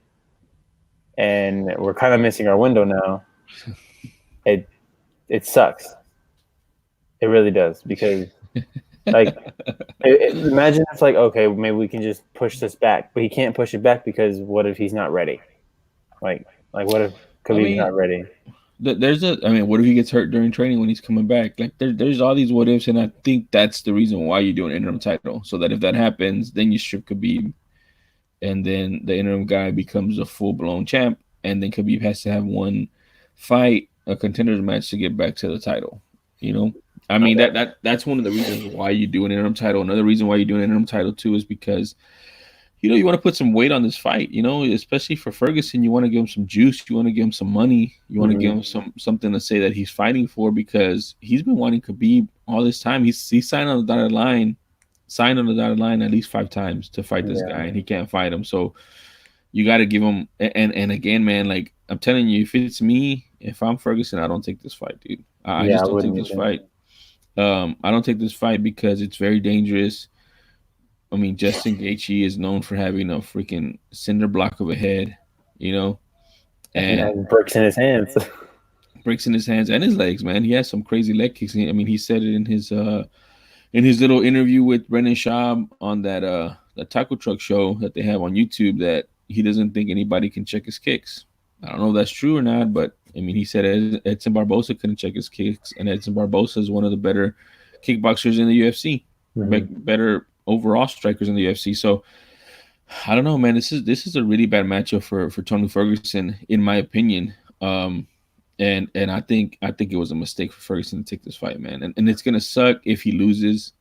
And we're kind of missing our window now. It sucks. It really does, because like imagine it's like, okay, maybe we can just push this back, but he can't push it back because what if he's not ready? Like what if Khabib's not ready? What if he gets hurt during training when he's coming back? Like there's all these what ifs, and I think that's the reason why you do an interim title, so that if that happens, then you strip Khabib, and then the interim guy becomes a full blown champ, and then Khabib has to have one fight, a contenders match, to get back to the title. I mean, that's one of the reasons why you do an interim title. Another reason why you do an interim title too is because you want to put some weight on this fight. Especially for Ferguson, you want to give him some juice. You want to give him some money. You want to give him something to say that he's fighting for, because he's been wanting Khabib all this time. He's signed on the dotted line at least 5 times to fight this guy, and he can't fight him. So you got to give him. And again, man, like I'm telling you, if it's me, if I'm Ferguson, I don't take this fight, dude. I just don't take this fight. I don't take this fight because it's very dangerous. I mean, Justin Gaethje is known for having a freaking cinder block of a head, and bricks in his hands. Bricks in his hands and his legs, man. He has some crazy leg kicks. I mean, he said it in his little interview with Brendan Schaub on that taco truck show that they have on YouTube, that he doesn't think anybody can check his kicks. I don't know if that's true or not, but I mean, he said Edson Barboza couldn't check his kicks, and Edson Barboza is one of the better kickboxers in the UFC, better overall strikers in the UFC. So I don't know, man. This is a really bad matchup for Tony Ferguson, in my opinion. And I think it was a mistake for Ferguson to take this fight, man. And it's gonna suck if he loses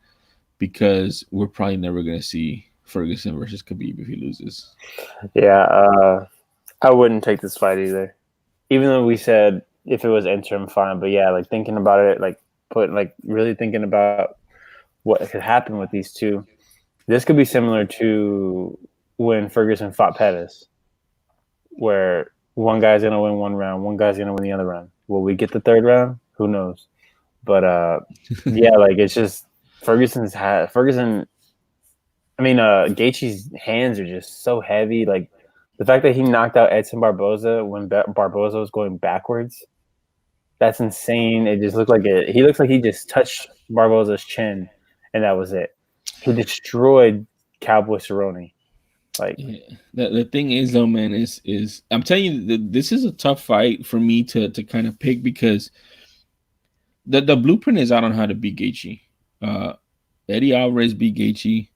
because we're probably never gonna see Ferguson versus Khabib if he loses. Yeah, I wouldn't take this fight either. Even though we said if it was interim, fine. But yeah, like thinking about it, really thinking about what could happen with these two. This could be similar to when Ferguson fought Pettis, where one guy's gonna win one round, one guy's gonna win the other round. Will we get the third round? Who knows? But yeah, like it's just Ferguson. I mean, Gaethje's hands are just so heavy. Like the fact that he knocked out Edson Barboza when Barboza was going backwards, that's insane. It just looked like it. He looks like he just touched Barboza's chin, and that was it. He destroyed Cowboy Cerrone. Like, Yeah. The thing is though, man, is I'm telling you, this is a tough fight for me to kind of pick because the blueprint is out on how to beat Gaethje. Eddie Alvarez beat Gaethje,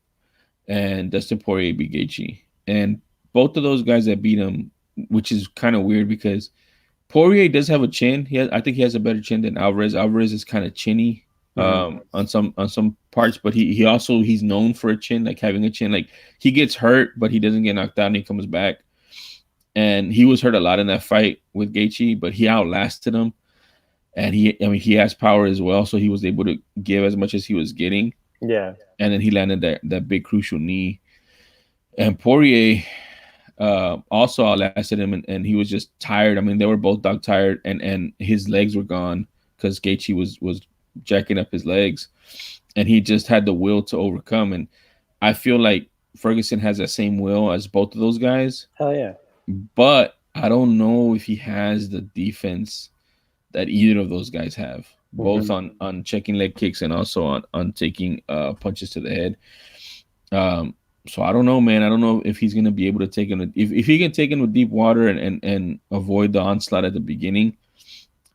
and Dustin Poirier beat Gaethje, and both of those guys that beat him, which is kind of weird because Poirier does have a chin. I think he has a better chin than Alvarez. Alvarez is kind of chinny on some parts, but he's known for a chin, like having a chin. Like he gets hurt, but he doesn't get knocked out and he comes back. And he was hurt a lot in that fight with Gaethje, but he outlasted him. And he has power as well, so he was able to give as much as he was getting. yeah, And then he landed that big crucial knee. And Poirier also outlasted him, and he was just tired. I mean, they were both dog tired, and his legs were gone because Gaethje was jacking up his legs, and he just had the will to overcome. And I feel like Ferguson has that same will as both of those guys, hell yeah. but I don't know if he has the defense that either of those guys have, both on checking leg kicks and also on taking punches to the head. So I don't know, man. I don't know if he's gonna be able to take him. If he can take him with deep water and avoid the onslaught at the beginning,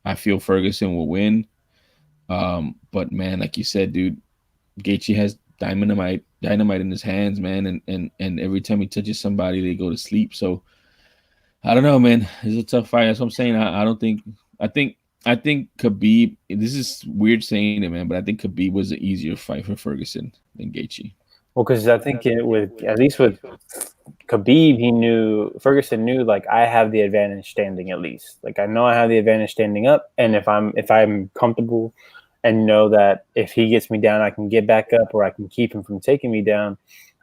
I feel Ferguson will win. But man, like you said, dude, Gaethje has dynamite in his hands, man, and every time he touches somebody, they go to sleep. So I don't know, man. It's a tough fight. That's what I'm saying. I don't think. I think Khabib. This is weird saying it, man, but I think Khabib was an easier fight for Ferguson than Gaethje. Well, because I think at least with Khabib, Ferguson knew like I have the advantage standing at least. Like I know I have the advantage standing up, and if I'm comfortable and know that if he gets me down, I can get back up, or I can keep him from taking me down.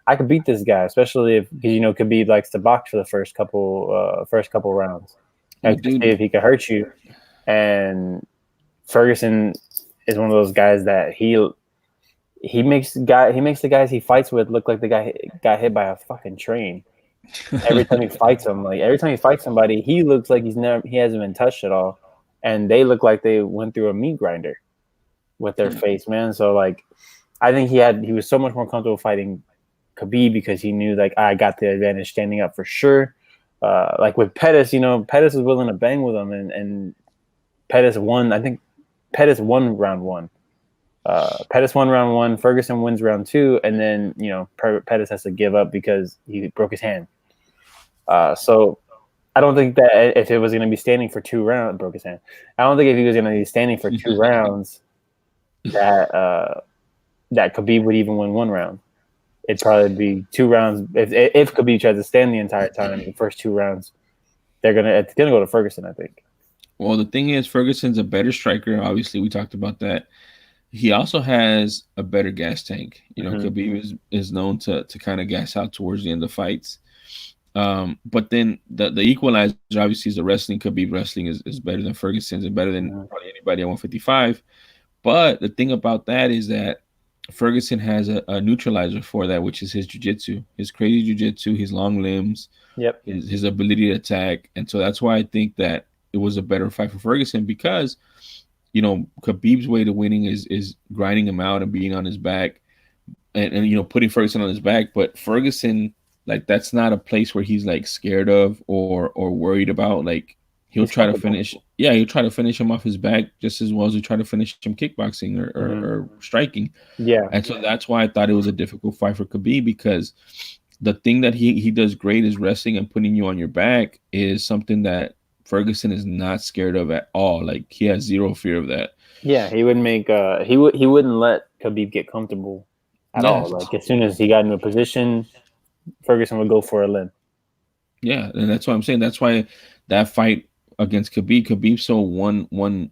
I could beat this guy, especially because Khabib likes to box for the first couple rounds, and to see if he could hurt you. And Ferguson is one of those guys that he makes the guys he fights with look like the guy got hit by a fucking train. Every time he fights them, like every time he fights somebody, he looks like he hasn't been touched at all, and they look like they went through a meat grinder with their face, man. So like, I think he was so much more comfortable fighting Khabib because he knew like I got the advantage standing up for sure. Like with Pettis, Pettis was willing to bang with him, and Pettis won. I think Pettis won round one. Pettis won round one. Ferguson wins round two, and then Pettis has to give up because he broke his hand. So I don't think that if it was going to be standing for 2 rounds, broke his hand. I don't think if he was going to be standing for 2 rounds, that Khabib would even win 1 round. It'd probably be 2 rounds. If Khabib tries to stand the entire time, the first 2 rounds, it's gonna go to Ferguson, I think. Well, the thing is, Ferguson's a better striker. Obviously, we talked about that. He also has a better gas tank. Khabib is known to kind of gas out towards the end of fights. But then the equalizer obviously is the wrestling. Khabib wrestling is better than Ferguson's and better than probably anybody at 155. But the thing about that is that Ferguson has a neutralizer for that, which is his jiu-jitsu, his crazy jiu-jitsu, his long limbs, his ability to attack. And so that's why I think that it was a better fight for Ferguson because Khabib's way to winning is grinding him out and being on his back and putting Ferguson on his back. But Ferguson, like, that's not a place where he's like scared of or worried about. Like he'll try to finish. Yeah, he'll try to finish him off his back just as well as he try to finish him kickboxing or striking. Yeah. And so that's why I thought it was a difficult fight for Khabib because the thing that he does great is wrestling and putting you on your back is something that Ferguson is not scared of at all. Like he has zero fear of that. Yeah, he would make he wouldn't let Khabib get comfortable at all. Like as soon as he got into a position, Ferguson would go for a limb. Yeah, and that's what I'm saying. That's why that fight against Khabib so one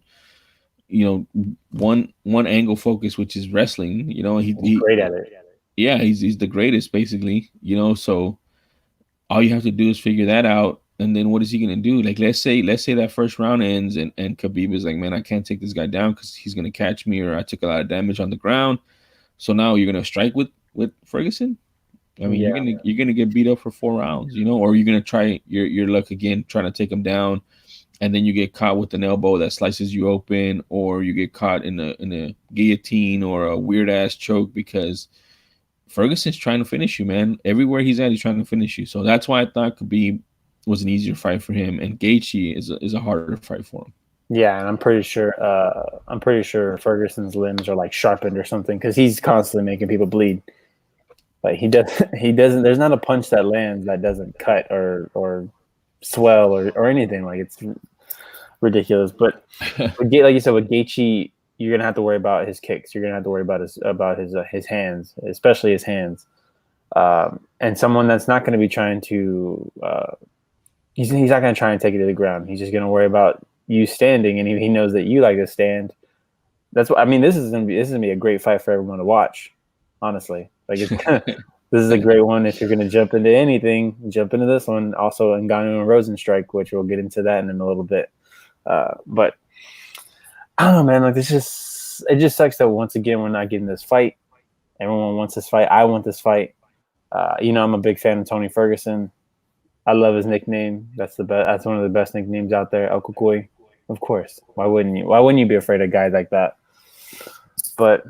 one angle focus, which is wrestling. He's great at it. Yeah, he's the greatest basically. So all you have to do is figure that out. And then what is he gonna do? Like let's say that first round ends and Khabib is like, man, I can't take this guy down because he's gonna catch me, or I took a lot of damage on the ground. So now you're gonna strike with Ferguson. I mean, you're gonna get beat up for 4 rounds, or you're gonna try your luck again, trying to take him down, and then you get caught with an elbow that slices you open, or you get caught in a guillotine or a weird ass choke because Ferguson's trying to finish you, man. Everywhere he's at, he's trying to finish you. So that's why I thought Khabib was an easier fight for him, and Gaethje is a harder fight for him. Yeah, and I'm pretty sure Ferguson's limbs are like sharpened or something because he's constantly making people bleed. Like he doesn't. There's not a punch that lands that doesn't cut or swell or anything. Like it's ridiculous. But like you said, with Gaethje, you're gonna have to worry about his kicks. You're gonna have to worry about his hands, especially his hands. And someone that's not going to be trying to, he's not going to try and take it to the ground. He's just going to worry about you standing, and he knows that you like to stand. That's what I mean. This is gonna be a great fight for everyone to watch. Honestly, like this is a great one. If you're going to jump into anything, jump into this one. Also, Ngannou and Rosenstrike, which we'll get into that in a little bit. But I don't know, man. Like it just sucks that once again we're not getting this fight. Everyone wants this fight. I want this fight. I'm a big fan of Tony Ferguson. I love his nickname. That's the best. That's one of the best nicknames out there. El Cucuy. Of course. Why wouldn't you? Why wouldn't you be afraid of guys like that? But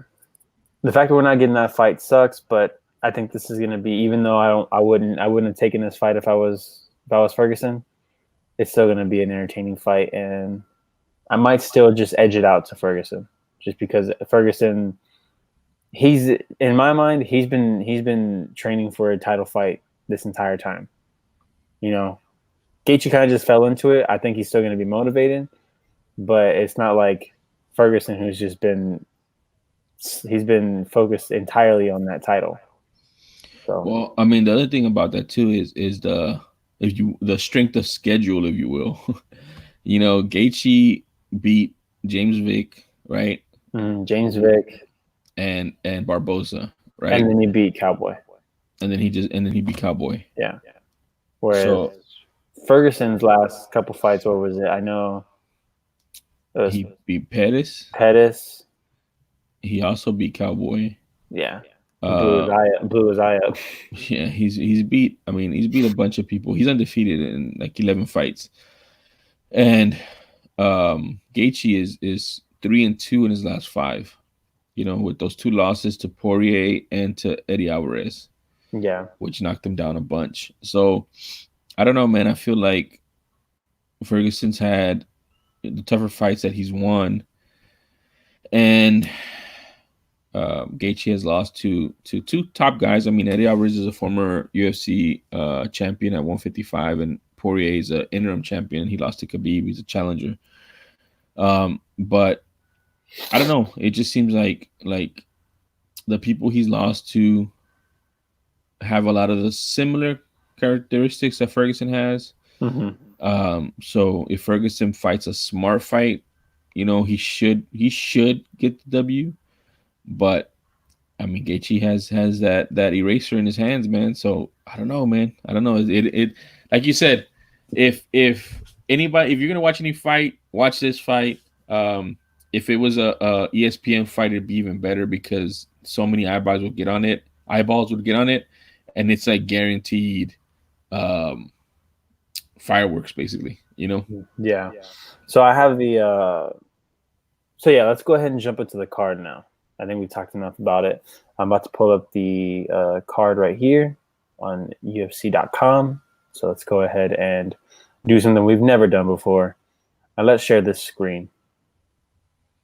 the fact that we're not getting that fight sucks. But I think this is going to be, even though I wouldn't have taken this fight if I was Ferguson. It's still going to be an entertaining fight, and I might still just edge it out to Ferguson, just because Ferguson. He's in my mind. He's been training for a title fight this entire time. Gaethje kind of just fell into it. I think he's still going to be motivated, but it's not like Ferguson, who's been focused entirely on that title. So, well, I mean, the other thing about that too is the strength of schedule, if you will. Gaethje beat James Vick, right? James Vick and Barboza, right? And then he beat Cowboy. And then he beat Cowboy. Yeah. Whereas Ferguson's last couple fights, what was it? I know he beat Pettis. He also beat Cowboy. Yeah. Blew his eye up. Yeah, he's beat a bunch of people. He's undefeated in like 11 fights. And Gaethje is 3-2 in his last 5. With those 2 losses to Poirier and to Eddie Alvarez. Yeah. Which knocked him down a bunch. So I don't know, man. I feel like Ferguson's had the tougher fights that he's won. And Gaethje has lost to 2 top guys. I mean, Eddie Alvarez is a former UFC champion at 155, and Poirier is an interim champion. He lost to Khabib. He's a challenger. But I don't know. It just seems like the people he's lost to have a lot of the similar characteristics that Ferguson has. Mm-hmm. So if Ferguson fights a smart fight, he should get the W. But I mean, Gaethje has that eraser in his hands, man. So I don't know, man. I don't know. It like you said, if you're gonna watch any fight, watch this fight. If it was a ESPN fight, it'd be even better because so many eyeballs would get on it, and it's like guaranteed fireworks, basically. Yeah. So I have the. So yeah, let's go ahead and jump into the card now. I think we talked enough about it. I'm about to pull up the card right here on UFC.com. So let's go ahead and do something we've never done before. And let's share this screen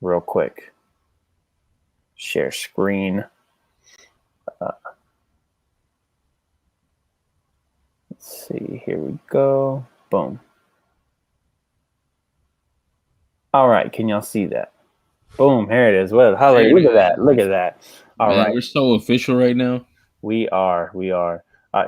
real quick. Share screen. Let's see. Here we go. Boom. All right, can y'all see that? Boom, here it is. Well, There look it at is. that. Look at that. All Man, right, we're so official right now. we are.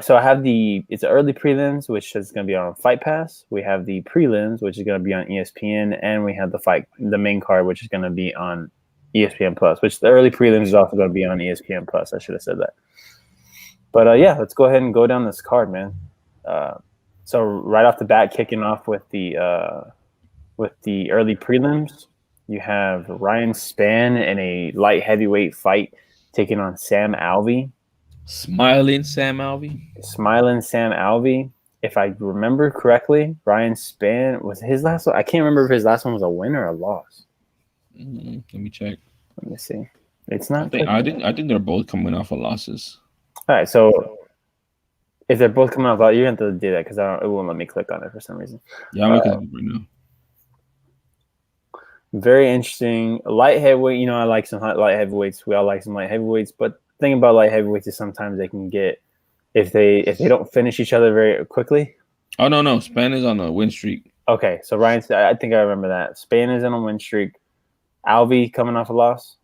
So I have it's early prelims, which is going to be on Fight Pass. We have the prelims, which is going to be on ESPN, and we have the main card, which is going to be on ESPN Plus. Which the early prelims is also going to be on ESPN Plus. I should have said that. But yeah, let's go ahead and go down this card, man. So right off the bat, kicking off with the early prelims, you have Ryan Spann in a light heavyweight fight taking on Sam Alvey. Smiling Sam Alvey. Smiling Sam Alvey. If I remember correctly, Ryan Spann was his last one. I can't remember if his last one was a win or a loss. Let me check. Let me see. It's not. I think they're both coming off of losses. All right, so if they're both coming off, you're going to have to do that because it won't let me click on it for some reason. Yeah, I'm looking at it right now. Very interesting. Light heavyweight, I like some light heavyweights. We all like some light heavyweights, but the thing about light heavyweights is sometimes they can get if they don't finish each other very quickly. Oh no, Spann is on a win streak. Okay, so Ryan, I think I remember that. Spann is on a win streak. Alvey coming off a loss.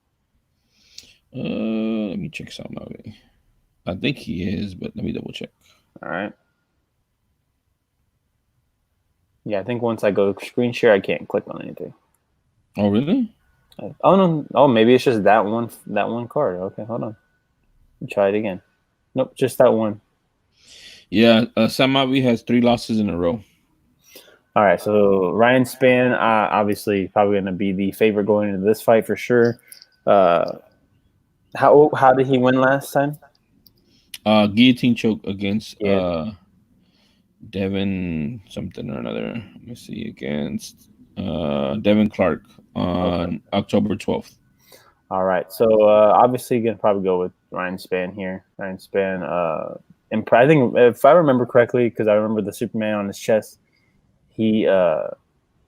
Let me check Sam Alvey. I think he is, but let me double check. All right. Yeah, I think once I go screen share, I can't click on anything. Oh really? Oh no! Oh, maybe it's just that one card. Okay, hold on. Try it again. Nope, just that one. Yeah, Sam Alvey has 3 losses in a row. All right, so Ryan Spann, obviously, probably going to be the favorite going into this fight for sure. How did he win last time? Guillotine choke against Devin something or another. Let me see, against Devin Clark on October 12th. All right, so obviously, going to probably go with Ryan Spann here. Ryan Spann, and I think if I remember correctly, because I remember the Superman on his chest, he's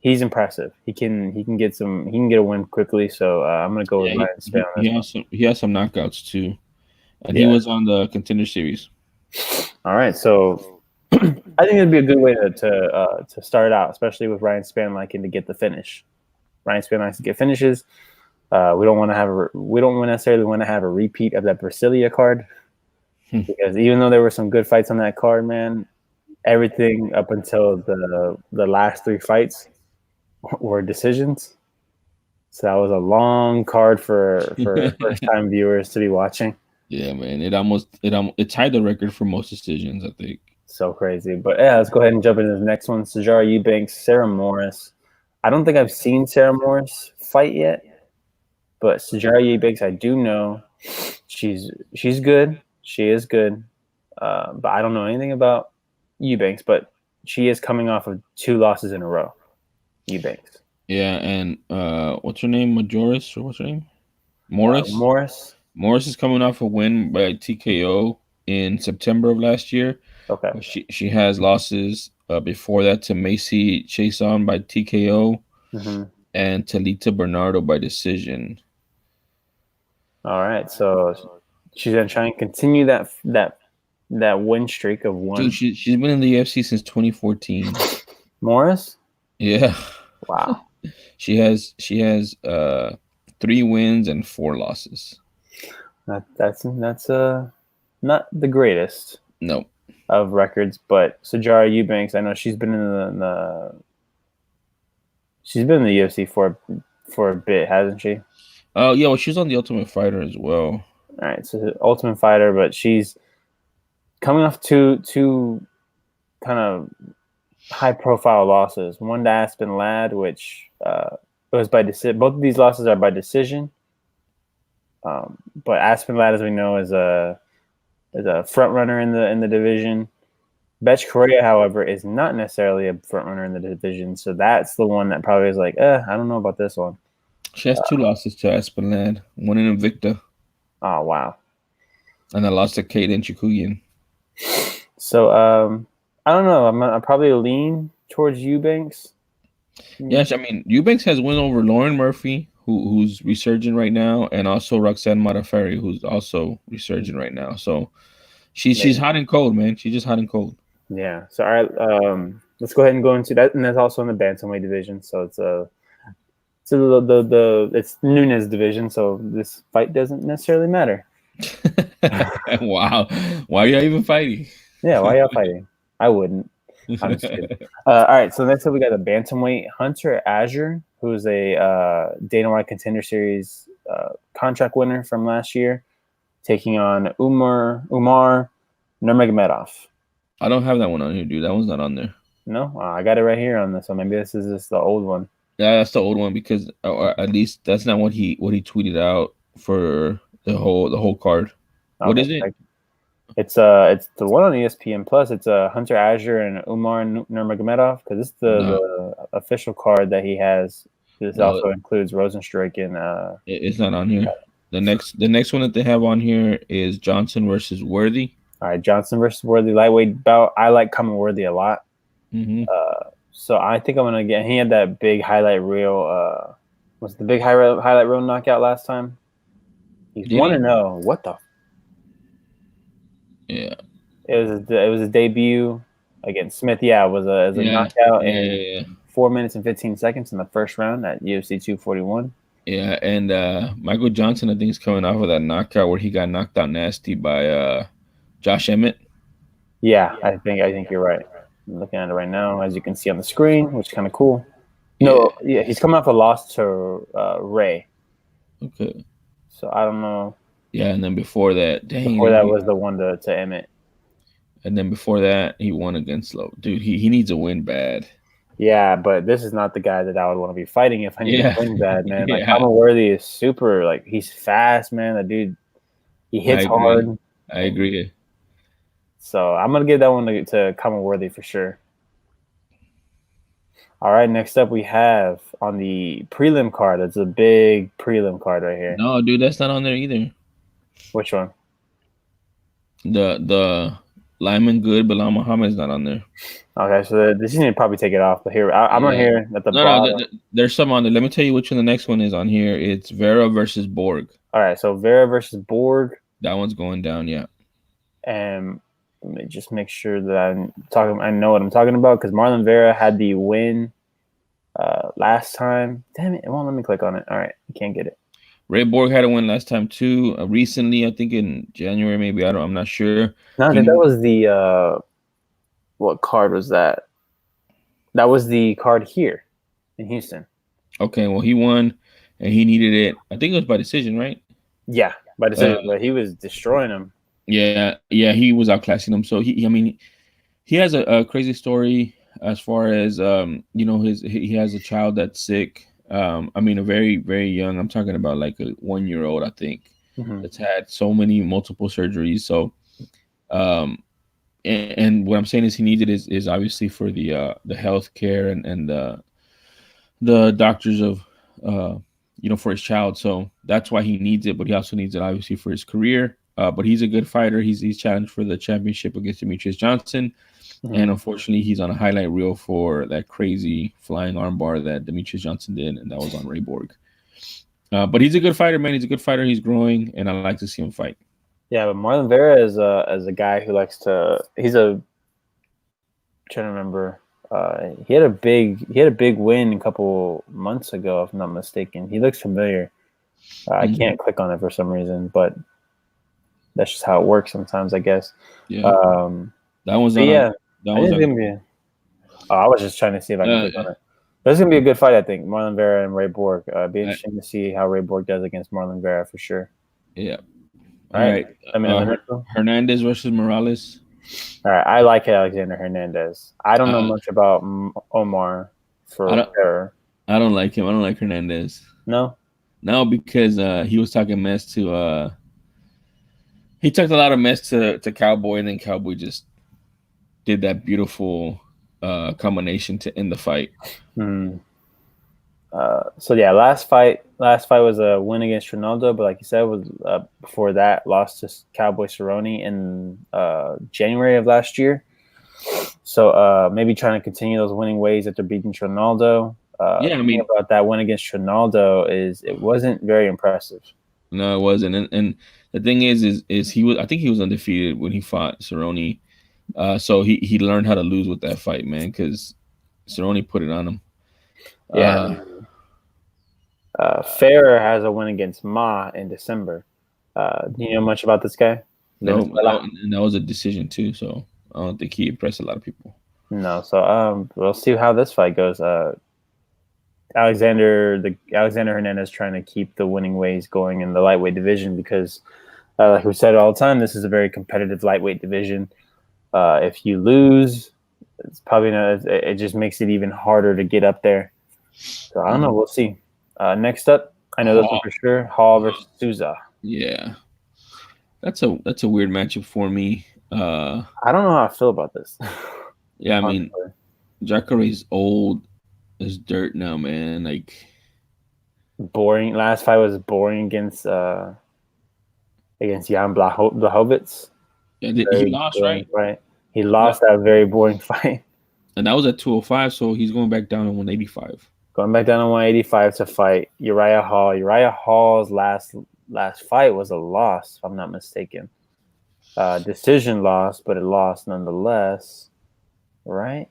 impressive. He can get a win quickly. So I'm going to go with Ryan Spann. He has some knockouts too, and he was on the Contender Series. All right, so I think it'd be a good way to start out, especially with Ryan Spann liking to get the finish. Ryan Spann likes to get finishes. We don't necessarily want to have a repeat of that Brasilia card because even though there were some good fights on that card, man, everything up until the last 3 fights were decisions. So that was a long card for first time viewers to be watching. Yeah, man, it tied the record for most decisions, I think. So crazy. But yeah, let's go ahead and jump into the next one. Sijara Eubanks, Sarah Morris. I don't think I've seen Sarah Morris fight yet, but Sijara Eubanks, I do know she's good. She is good. But I don't know anything about Eubanks, but she is coming off of 2 losses in a row. Eubanks. Yeah, and what's her name? Majoris, or what's her name? Morris. Morris is coming off a win by TKO in September of last year. Okay. She has losses before that to Macy Chason by TKO and Talita Bernardo by decision. All right, so she's gonna try and continue that win streak of 1. Dude, she's been in the UFC since 2014. Morris? Yeah. Wow. She has 3 wins and 4 losses. That's not the greatest. No. Of records, but Sijara Eubanks, I know she's been in the UFC for a bit, hasn't she? Yeah, well, she's on the Ultimate Fighter as well. All right, so Ultimate Fighter, but she's coming off two kind of high profile losses. One to Aspen Ladd, which was by decision. Both of these losses are by decision. But Aspen Ladd, as we know, is a front runner in the division. Betch Correa, however, is not necessarily a front runner in the division, so that's the one that probably is like, I don't know about this one. She has 2 losses to Aspen Ladd, 1 in Invicta. Oh wow! And I lost to Kaden Chikugian. So I don't know. I probably lean towards Eubanks. Yes, I mean Eubanks has win over Lauren Murphy, who's resurgent right now, and also Roxanne Modafferi, who's also resurgent right now. So she's hot and cold, man. She's just hot and cold. Yeah. So all right, let's go ahead and go into that, and that's also in the bantamweight division. So it's So the it's Nunes division, so this fight doesn't necessarily matter. Wow. Why are you even fighting? Yeah, why y'all fighting? I wouldn't. I'm just kidding. All right, so next up we got a bantamweight Hunter Azure, who's a Dana White Contender Series contract winner from last year, taking on Umar Nurmagomedov. I don't have that one on here, dude. That one's not on there. No, I got it right here on this one. Maybe this is just the old one. Yeah, that's the old one because or at least that's not what he tweeted out for the whole card. What Okay, is it? it's the one on ESPN Plus. It's Hunter Azure and Umar Nurmagomedov because it's No, the official card that he has. This no, also includes Rosenstruik and it's not on here. The next one that they have on here is Johnson versus Worthy. all right, Johnson versus Worthy lightweight bout. I like Common Worthy a lot. Mm-hmm. So I think I'm gonna get. He had that big highlight reel. Was the big highlight reel knockout last time? He's 1-0. What the? Yeah. It was his debut against Smith. Yeah, it was a knockout in 4 minutes and 15 seconds in the first round at UFC 241. Yeah, and Michael Johnson, I think, is coming off of that knockout where he got knocked out nasty by Josh Emmett. Yeah, I think you're right. I'm looking at it right now, as you can see on the screen, which is kind of cool. No, yeah, he's coming off a loss to Ray. Okay. So I don't know. Yeah, and then before that, Was the one to Emmett. And then before that, he won against Lowe. Dude, he needs a win bad. Yeah, but this is not the guy that I would want to be fighting if I need to win bad, man. Like Common Worthy is super, like he's fast, man. That dude, he hits hard. I agree. So I'm gonna give that one to Common Worthy for sure. All right, next up we have on the prelim card. It's a big prelim card right here. No, dude, that's not on there either. Which one? The Lyman Good, Bilal Muhammad's not on there. Okay, so this you need to probably take it off. But here, I'm on here at the bottom. No, there's some on there. Let me tell you which one the next one is on here. It's Vera versus Borg. All right, so Vera versus Borg. That one's going down, yeah. And let me just make sure that I know what I'm talking about because Marlon Vera had the win last time. Damn it, it won't let me click on it. All right, you can't get it. Ray Borg had a win last time too. Recently, I think in January, maybe. I'm not sure. No, I think that was the what card was that? That was the card here in Houston. Okay, well he won and he needed it. I think it was by decision, right? Yeah, by decision, but he was destroying him. Yeah, he was outclassing him. So he has a crazy story as far as he has a child that's sick. A very, very young. I'm talking about like a 1-year-old, I think, that's had so many multiple surgeries. So, and what I'm saying is he needs it is obviously for the health care and the doctors of for his child. So that's why he needs it. But he also needs it obviously for his career. But he's a good fighter. He's challenged for the championship against Demetrius Johnson. And unfortunately, he's on a highlight reel for that crazy flying armbar that Demetrius Johnson did, and that was on Ray Borg. But he's a good fighter, man. He's a good fighter. He's growing, and I like to see him fight. Yeah, but Marlon Vera is a guy who likes to. I'm trying to remember. He had a big win a couple months ago, if I'm not mistaken. He looks familiar. I can't click on it for some reason, but that's just how it works sometimes, I guess. Yeah. That one's on. Yeah. I was just trying to see if I can click on it. But it's gonna be a good fight, I think. Marlon Vera and Ray Borg. Be interesting to see how Ray Borg does against Marlon Vera for sure. Yeah. All right. Hernandez versus Morales. All right. I like Alexander Hernandez. I don't know much about Omar for I don't like him. I don't like Hernandez. No, because he was talking mess to he talked a lot of mess to Cowboy, and then Cowboy just did that beautiful combination to end the fight. So yeah, last fight was a win against Ronaldo, but like you said, was before that lost to Cowboy Cerrone in January of last year. So maybe trying to continue those winning ways after beating Ronaldo. About that win against Ronaldo is it wasn't very impressive. No, it wasn't, and the thing is he was. I think he was undefeated when he fought Cerrone. So he learned how to lose with that fight, man, because Cerrone put it on him. Yeah. Ferrer has a win against Ma in December. Do you know much about this guy? No, Venezuela? and that was a decision too. So I don't think he impressed a lot of people. No. So we'll see how this fight goes. Alexander Hernandez trying to keep the winning ways going in the lightweight division because, like we said all the time, this is a very competitive lightweight division. If you lose, it's probably not. It just makes it even harder to get up there. So I don't know. We'll see. Next up, I know this one for sure: Hall versus Souza. Yeah, that's a weird matchup for me. I don't know how I feel about this. Yeah, I mean, Jacare's old as dirt now, man. Like boring. Last fight was boring against Jan Blachowicz. Yeah, he lost, right? Right. He lost that very boring fight. And that was at 205, so he's going back down to 185. Going back down to 185 to fight Uriah Hall. Uriah Hall's last fight was a loss, if I'm not mistaken. Decision loss, but it lost nonetheless. Right?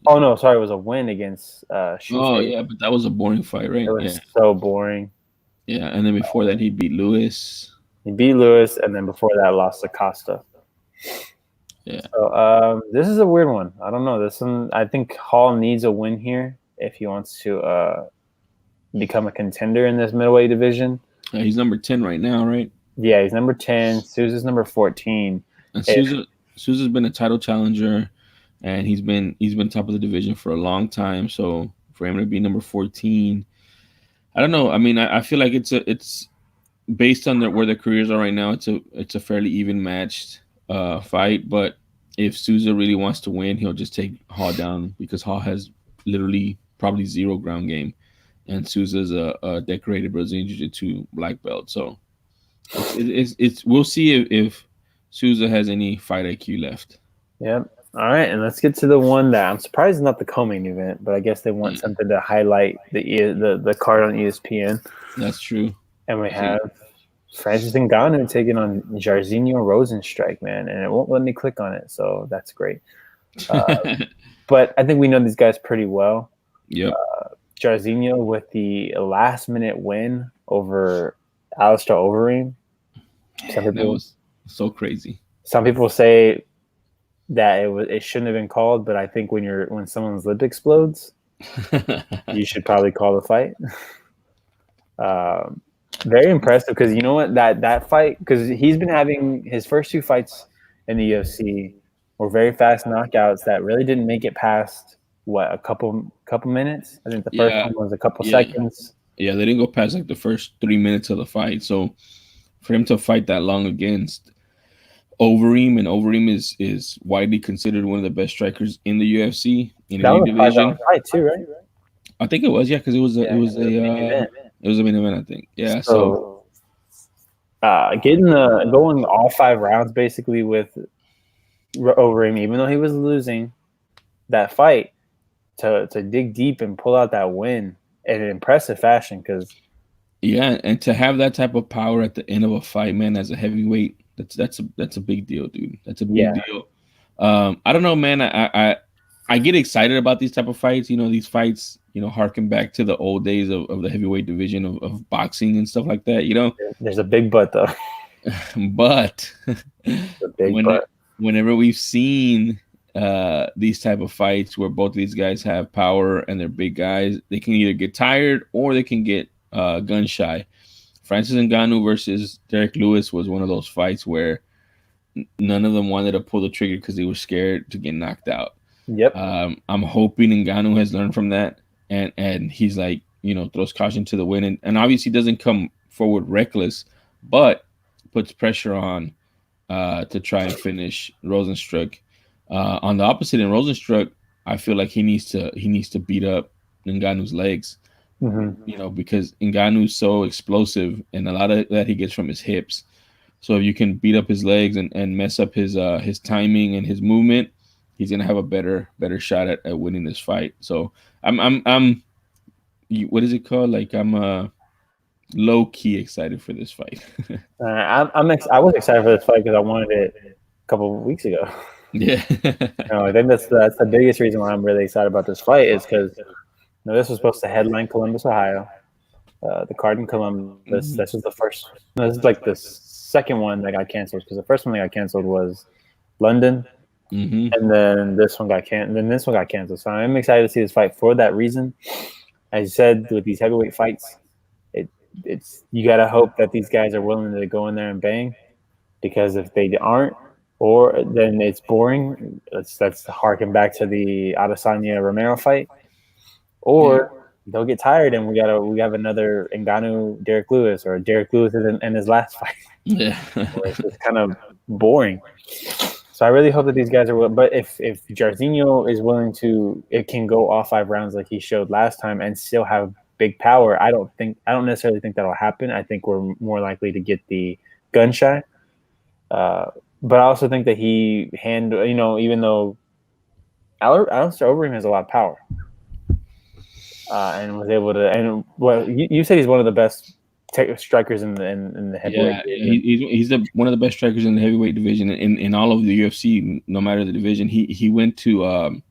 Oh, no, sorry. It was a win against Shufe. Oh, yeah, but that was a boring fight, right? It was so boring. Yeah, and then before that, he beat Lewis. He beat Lewis, and then before that, lost to Costa. Yeah. So this is a weird one. I don't know. This one, I think Hall needs a win here if he wants to become a contender in this middleweight division. He's number 10 right now, right? Yeah, he's number 10. Souza's number 14. And Souza's been a title challenger, and he's been top of the division for a long time. So for him to be number 14, I don't know. I mean, I feel like it's based on where their careers are right now. It's a fairly even matched fight. But if Souza really wants to win, he'll just take Hall down because Hall has literally probably zero ground game, and Souza's a decorated Brazilian Jiu-Jitsu black belt. So it's we'll see if Souza has any fight IQ left. Yep. All right, and let's get to the one that I'm surprised is not the co-main event, but I guess they want something to highlight the card on ESPN. That's true. And we have Francis Ngannou taking on Jairzinho Rozenstruik, man, and it won't let me click on it, so that's great. But I think we know these guys pretty well. Yep. Jairzinho with the last-minute win over Alistair Overeem. That was so crazy. Some people say that it shouldn't have been called, but I think when someone's lip explodes, you should probably call the fight. Very impressive because you know what that fight, because he's been having his first two fights in the UFC were very fast knockouts that really didn't make it past a couple minutes. I think the first one was a couple seconds. Yeah, they didn't go past like the first 3 minutes of the fight. So for him to fight that long against Overeem, and Overeem is widely considered one of the best strikers in the UFC in any division. Fight too, right? I think it was, because it was a main event, I think. Yeah. So going all 5 rounds basically with Overeem, even though he was losing that fight, to dig deep and pull out that win in an impressive fashion. And to have that type of power at the end of a fight, man, as a heavyweight, that's a big deal, dude. That's a big deal. I don't know, man. I get excited about these type of fights. You know, these fights, harken back to the old days of the heavyweight division of boxing and stuff like that. There's a big but though. But whenever we've seen these type of fights where both of these guys have power and they're big guys, they can either get tired or they can get gun shy. Francis Ngannou versus Derek Lewis was one of those fights where none of them wanted to pull the trigger because they were scared to get knocked out. Yep. I'm hoping Ngannou has learned from that, and he's like, throws caution to the wind, and obviously doesn't come forward reckless, but puts pressure on to try and finish Rozenstruik. On the opposite end, Rozenstruik, I feel like he needs to beat up Ngannou's legs. Mm-hmm. Because Ngannou's so explosive, and a lot of that he gets from his hips. So if you can beat up his legs and mess up his timing and his movement, he's gonna have a better shot at winning this fight. So I'm what is it called? Like I'm low key excited for this fight. I was excited for this fight because I wanted it a couple of weeks ago. Yeah. I think that's the biggest reason why I'm really excited about this fight is because this was supposed to headline Columbus, Ohio. the card in Columbus. Mhm. This was the first. No, this is like the second one that got canceled because the first one that got canceled was London, Mhm. and then this one got canceled. Then this one got canceled. So I'm excited to see this fight for that reason. As you said, with these heavyweight fights, it it's you gotta hope that these guys are willing to go in there and bang, because if they aren't, or then it's boring. That's harken back to the Adesanya Romero fight, Yeah. or they'll get tired and we have another Ngannou Derek Lewis, or Derek Lewis in his last fight, Yeah. where it's just kind of boring. So I really hope that these guys are willing. But if Jairzinho is willing to, it can go all 5 rounds like he showed last time and still have big power. I don't necessarily think that'll happen. I think we're more likely to get the gunshot. But I also think that he even though Alistair Overeem has a lot of power, and was able to, and well, you said he's one of the best strikers in the heavyweight Yeah, division. he's the one of the best strikers in the heavyweight division in all of the UFC, no matter the division. He went to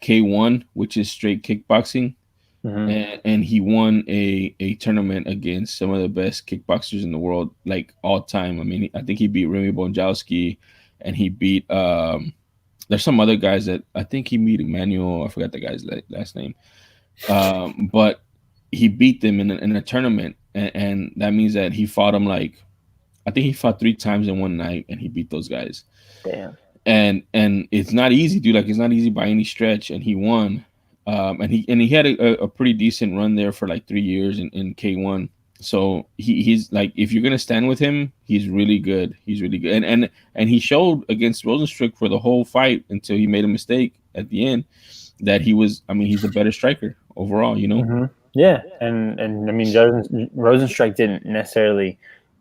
K1, which is straight kickboxing, Mm-hmm. and he won a tournament against some of the best kickboxers in the world, like all time. I mean, I think he beat Remy Bonjowski, and he beat there's some other guys that I think he beat Emmanuel. I forgot the guy's last name, but he beat them in a tournament, and that means that he fought them like I think he fought 3 times in one night, and he beat those guys. Damn. And it's not easy, dude. Like it's not easy by any stretch, and he won. And he had a pretty decent run there for like 3 years in K1. So he's like, if you're gonna stand with him, he's really good. He's really good, and he showed against Rosenstruck for the whole fight until he made a mistake at the end that he was. I mean, he's the better striker overall. You know. Mm-hmm. Yeah, and I mean, Rosenstrike didn't necessarily,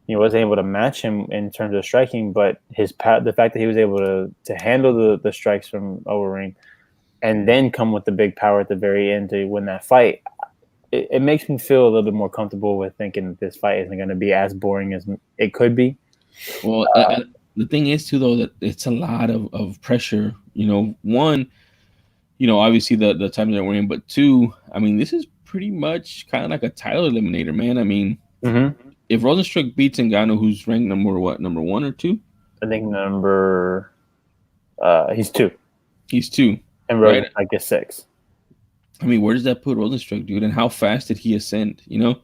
he wasn't able to match him in terms of striking, but the fact that he was able to handle the strikes from Overeem and then come with the big power at the very end to win that fight, it makes me feel a little bit more comfortable with thinking that this fight isn't going to be as boring as it could be. Well, the thing is too, though, that it's a lot of pressure. You know, one, obviously the times that we're in, but two, I mean, this is pretty much kind of like a title eliminator, man. I mean, Mm-hmm. if Rosenstruck beats Ngannou, who's ranked number one or two? I think he's 2, He's two, and right? Rosenstrike is 6. I mean, where does that put Rosenstruck, dude? And how fast did he ascend? You know,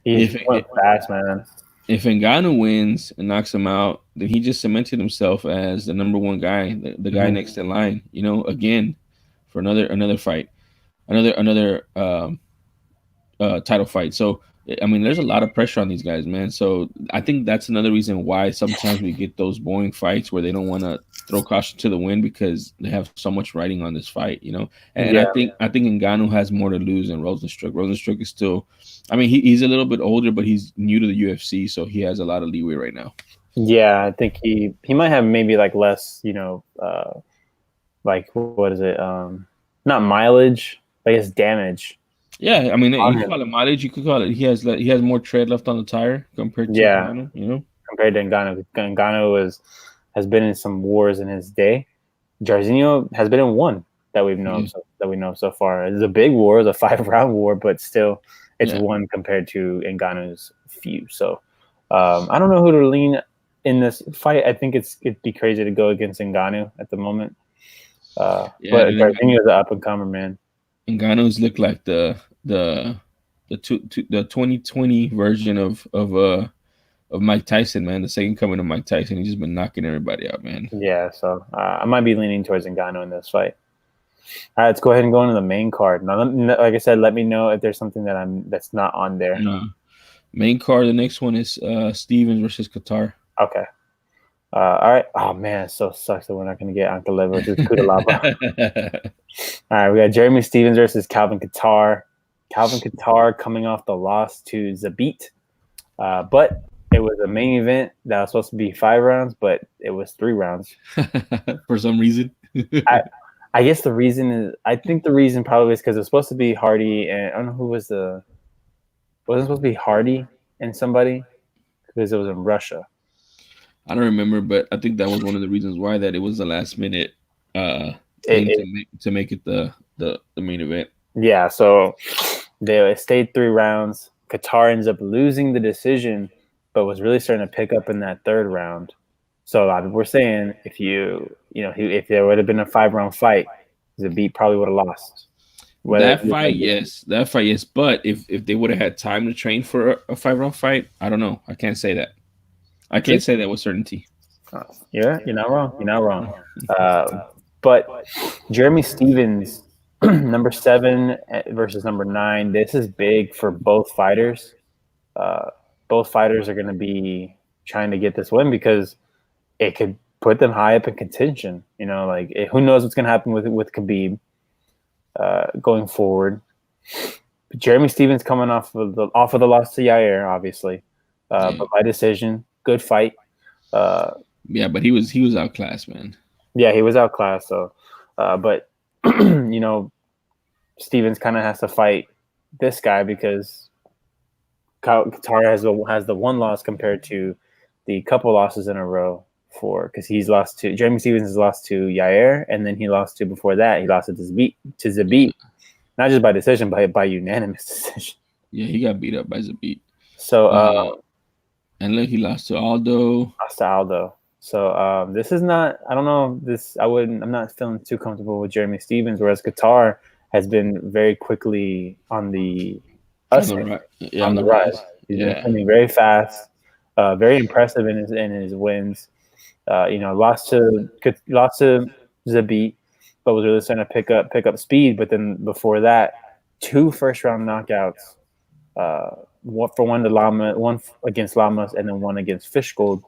He's if went fast, man. if Ngannou wins and knocks him out, then he just cemented himself as the number one guy, the guy Mm-hmm. next in line. You know, again for another fight, another title fight. So I mean, there's a lot of pressure on these guys, man. So I think that's another reason why sometimes we get those boring fights where they don't want to throw caution to the wind because they have so much riding on this fight, you know. And Yeah. I think Ngannou has more to lose than Rosenstruck. Rosenstruck is still, I mean, he's a little bit older, but he's new to the UFC, so he has a lot of leeway right now. Yeah, I think he might have maybe like less, like what is it? Not mileage, I guess damage. Yeah, I mean, On you could him. call it mileage. You could call it he has more tread left on the tire compared to Yeah, Ngannou, you know. compared to Ngannou. Ngannou has been in some wars in his day. Jairzinho has been in one that we know of so far. It's a big war, it's a 5-round war, but still, it's Yeah. one compared to Ngannou's few. So I don't know who to lean in this fight. I think it'd be crazy to go against Ngannou at the moment. But Jairzinho is an up and comer, man. Ngannou's look like the 2020 version of Mike Tyson, man. The second coming of Mike Tyson. He's just been knocking everybody out, man. Yeah, so I might be leaning towards Ngannou in this fight. All right, let's go ahead and go into the main card. Now, like I said, let me know if there's something that's not on there. No. Main card. The next one is Stevens versus Qatar. Okay. All right. Oh man, it so sucks that we're not going to get Ankalev versus Kudalaba. All right, we got Jeremy Stevens versus Calvin Qatar. Calvin Qatar coming off the loss to Zabit, but it was a main event that was supposed to be 5 rounds, but it was 3 rounds for some reason. I guess the reason is, I think the reason probably is because it was supposed to be Hardy, and I don't know who was wasn't supposed to be Hardy and somebody, because it was in Russia. I don't remember, but I think that was one of the reasons why that it was the last minute thing to make it the main event. Yeah, so they stayed 3 rounds. Qatar ends up losing the decision, but was really starting to pick up in that third round. So a lot of people were saying if if there would have been a 5-round fight, Zabit probably would have lost. That fight, yes. But if they would have had time to train for a 5-round fight, I don't know. I can't say that. I can't say that with certainty. You're not wrong. You're not wrong. But Jeremy Stephens, number 7 versus number 9. This is big for both fighters. Both fighters are going to be trying to get this win because it could put them high up in contention. Who knows what's going to happen with Khabib going forward. But Jeremy Stephens coming off of the loss to Yair, obviously, but by decision, good fight. Yeah, but he was outclassed, man. Yeah, he was outclassed. So, but Stephens kind of has to fight this guy because Qatar has the one loss compared to the couple losses in a row because he's lost to Jeremy Stephens has lost to Yair, and then he lost to before that he lost to Zabit, not just by decision, but by unanimous decision. Yeah, he got beat up by Zabit. So, and look, he lost to Aldo. So this is not. I don't know. I'm not feeling too comfortable with Jeremy Stephens, whereas Qatar has been very quickly on the rise. He's been coming very fast, very impressive in his wins. Lost to Zabit, but was really starting to pick up speed. But then before that, 2 first-round knockouts. One against Lamas, and then one against Fishgold.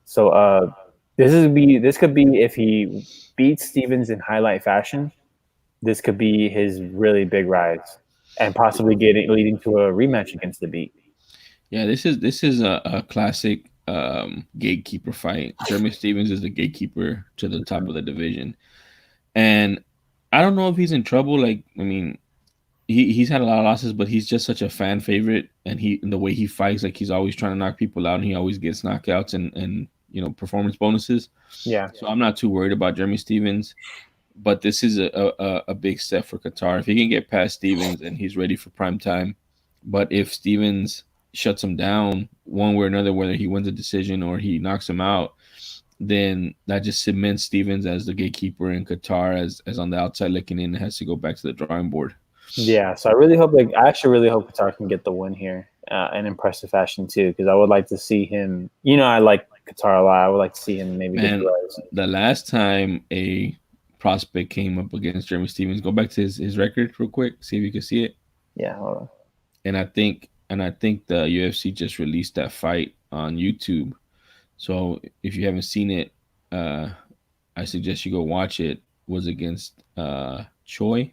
So this could be if he beats Stephens in highlight fashion, this could be his really big rise, and possibly leading to a rematch against Zabit. Yeah, this is a classic gatekeeper fight. Jeremy Stephens is the gatekeeper to the top of the division, and I don't know if he's in trouble. Like, I mean, he's had a lot of losses, but he's just such a fan favorite, and the way he fights, like he's always trying to knock people out, and he always gets knockouts and performance bonuses. Yeah. So I'm not too worried about Jeremy Stephens, but this is a big step for Qatar. If he can get past Stephens and he's ready for prime time, but if Stephens shuts him down one way or another, whether he wins a decision or he knocks him out, then that just cements Stephens as the gatekeeper, and Qatar as on the outside looking in, has to go back to the drawing board. Yeah, so I actually really hope Qatar can get the win here in impressive fashion too, because I would like to see him. I like Qatar a lot. I would like to see him maybe get the rise. The last time a prospect came up against Jeremy Stephens, go back to his record real quick, see if you can see it. Yeah, hold on. And I think the UFC just released that fight on YouTube. So if you haven't seen it, I suggest you go watch it. Was against Choi.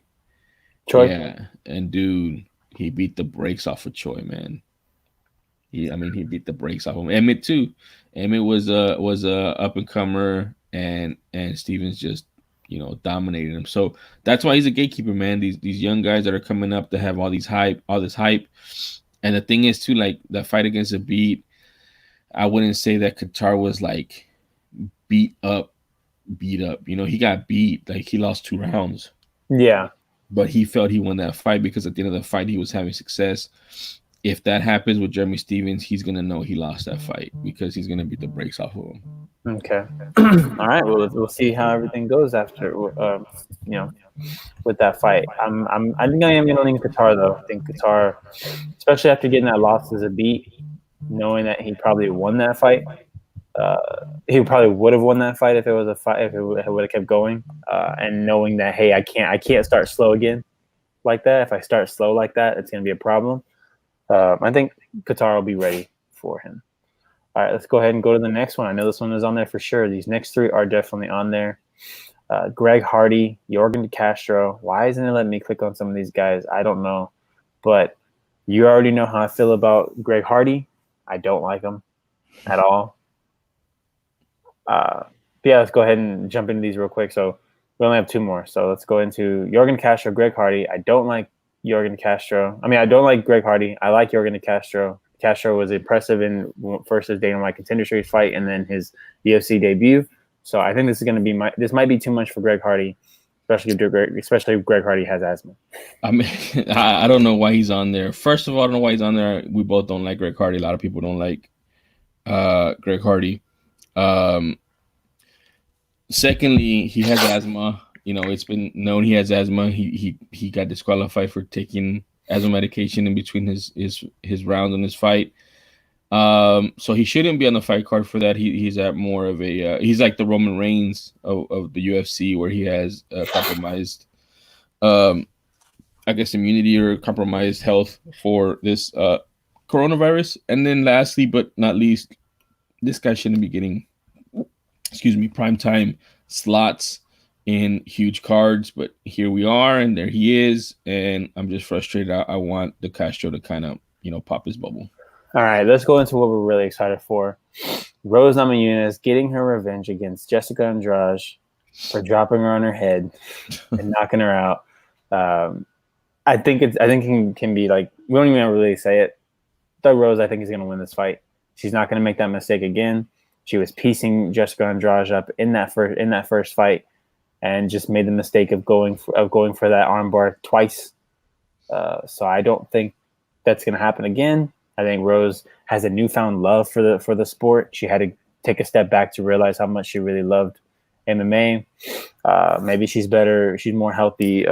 Yeah, and dude, he beat the brakes off of Choi, man. He beat the brakes off of him. Emmett too. Emmett was a up and comer, and Stephens just dominated him. So that's why he's a gatekeeper, man. These young guys that are coming up that have all this hype. And the thing is too, like that fight against Zabit, I wouldn't say that Qatar was like beat up. He got beat. Like he lost 2 rounds. Yeah. But he felt he won that fight because at the end of the fight, he was having success. If that happens with Jeremy Stephens, he's going to know he lost that fight because he's going to beat the brakes off of him. Okay. All right. Well, we'll see how everything goes after, with that fight. I think I am going to lean Qatar, though. I think Qatar, especially after getting that loss as a beat, knowing that he probably won that fight, he probably would have won that fight if it was a fight, if it would have kept going, and knowing that, hey, I can't start slow again like that. If I start slow like that, it's going to be a problem. I think Qatar will be ready for him. All right, let's go ahead and go to the next one. I know this one is on there for sure. These next 3 are definitely on there. Greg Hardy, Yorgan De Castro. Why isn't it letting me click on some of these guys? I don't know. But you already know how I feel about Greg Hardy. I don't like him at all. Yeah, let's go ahead and jump into these real quick. So we only have 2 more. So let's go into Yorgan De Castro, Greg Hardy. I don't like Yorgan De Castro. I don't like Greg Hardy. I like Yorgan De Castro. Castro was impressive in first his Dana White Contender Series fight and then his UFC debut. So I think this is going to be this might be too much for Greg Hardy. especially if Greg Hardy has asthma. I mean, I don't know why he's on there. First of all, I don't know why he's on there. We both don't like Greg Hardy. A lot of people don't like Greg Hardy. Secondly, he has asthma. You know, it's been known he has asthma. He got disqualified for taking asthma medication in between his rounds in his fight. So he shouldn't be on the fight card for that. He's at more of a he's like the Roman Reigns of the UFC, where he has compromised, I guess, immunity or compromised health for this coronavirus. And then lastly, but not least, this guy shouldn't be getting, primetime slots in huge cards, but here we are, and there he is, and I'm just frustrated. I want the Castro to kind of, pop his bubble. All right, let's go into what we're really excited for. Rose Namajunas getting her revenge against Jessica Andrade for dropping her on her head and knocking her out. I think it can be like, we don't even really say it. Doug Rose, I think, is going to win this fight. She's not going to make that mistake again. She was piecing Jessica Andrade up in that first fight, and just made the mistake of going for that armbar twice. So I don't think that's going to happen again. I think Rose has a newfound love for the sport. She had to take a step back to realize how much she really loved MMA. Maybe she's better. She's more healthy,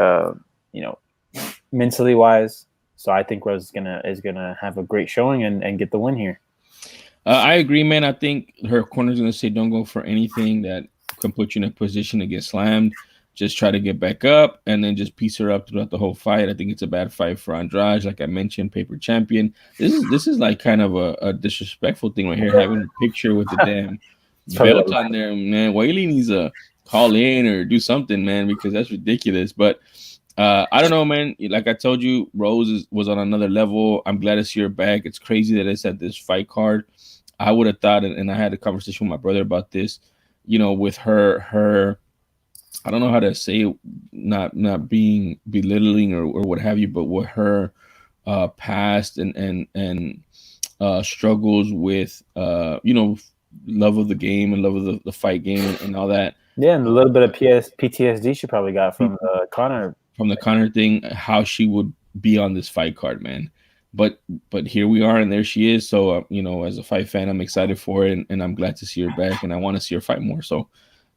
mentally wise. So I think Rose is gonna have a great showing and get the win here. I agree, man. I think her corner's gonna say don't go for anything that can put you in a position to get slammed. Just try to get back up and then just piece her up throughout the whole fight. I think it's a bad fight for Andrade. Like I mentioned, paper champion. This is like kind of a disrespectful thing right here, having a picture with the damn belt on there, man. Whaley needs to call in or do something, man, because that's ridiculous. But I don't know, man. Like I told you, Rose was on another level. I'm glad to see her back. It's crazy that it's at this fight card. I would have thought, and I had a conversation with my brother about this, with her I don't know how to say it, not being belittling or what have you, but with her past and struggles with love of the game and love of the fight game and all that. Yeah, and a little bit of PTSD she probably got from the Conor thing, how she would be on this fight card, man. But here we are, and there she is. So as a fight fan, I'm excited for it, and I'm glad to see her back, and I want to see her fight more. So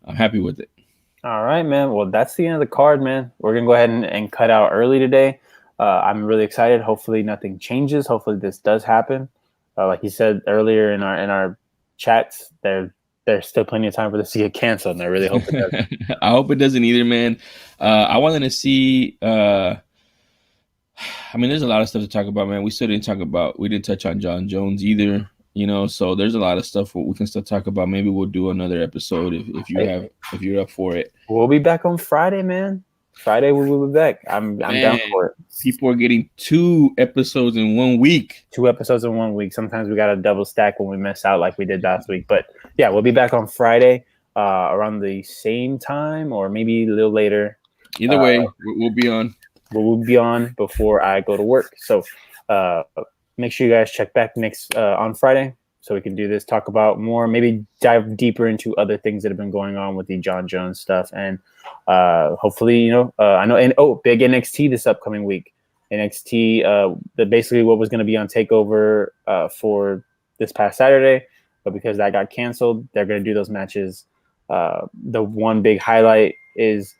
I'm happy with it. All right, man. Well, that's the end of the card, man. We're going to go ahead and cut out early today. I'm really excited. Hopefully nothing changes. Hopefully this does happen. Like you said earlier in our chats, there's still plenty of time for this to get canceled, and I really hope it doesn't. I hope it doesn't either, man. I wanted to see there's a lot of stuff to talk about, man. We didn't touch on John Jones either. So there's a lot of stuff we can still talk about. Maybe we'll do another episode if you're up for it. We'll be back on Friday, man. Friday we will be back. I'm down for it. People are getting 2 episodes in 1 week. 2 episodes in 1 week. Sometimes we got to double stack when we miss out like we did last week. But yeah, we'll be back on Friday around the same time or maybe a little later. Either way, we'll be on. We'll be on before I go to work. So make sure you guys check back next on Friday so we can do this, talk about more, maybe dive deeper into other things that have been going on with the John Jones stuff. And hopefully, I know, and big NXT this upcoming week. NXT, basically what was going to be on TakeOver for this past Saturday, but because that got canceled, they're going to do those matches. The one big highlight is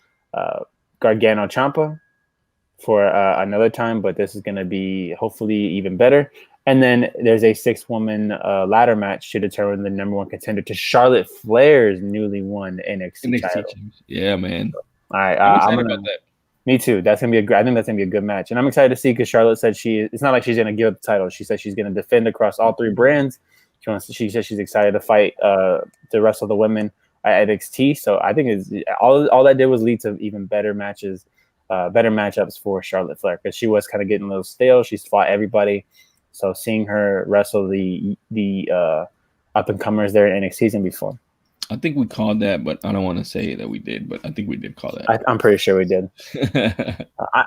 Gargano Ciampa for another time, but this is going to be hopefully even better. And then there's a 6-woman ladder match to determine the number 1 contender to Charlotte Flair's newly won NXT title. Yeah, man. All right, I'm excited about that. Me too. That's gonna be I think that's gonna be a good match, and I'm excited to see because Charlotte said it's not like she's gonna give up the title. She said she's gonna defend across all 3 brands. She said she's excited to fight the rest of the women at NXT. So I think all that did was lead to even better matches. Better matchups for Charlotte Flair because she was kind of getting a little stale. She's fought everybody, so seeing her wrestle the up and comers there in NXT is gonna be fun. I think we called that, but I don't want to say that we did. But I think we did call that. I'm pretty sure we did.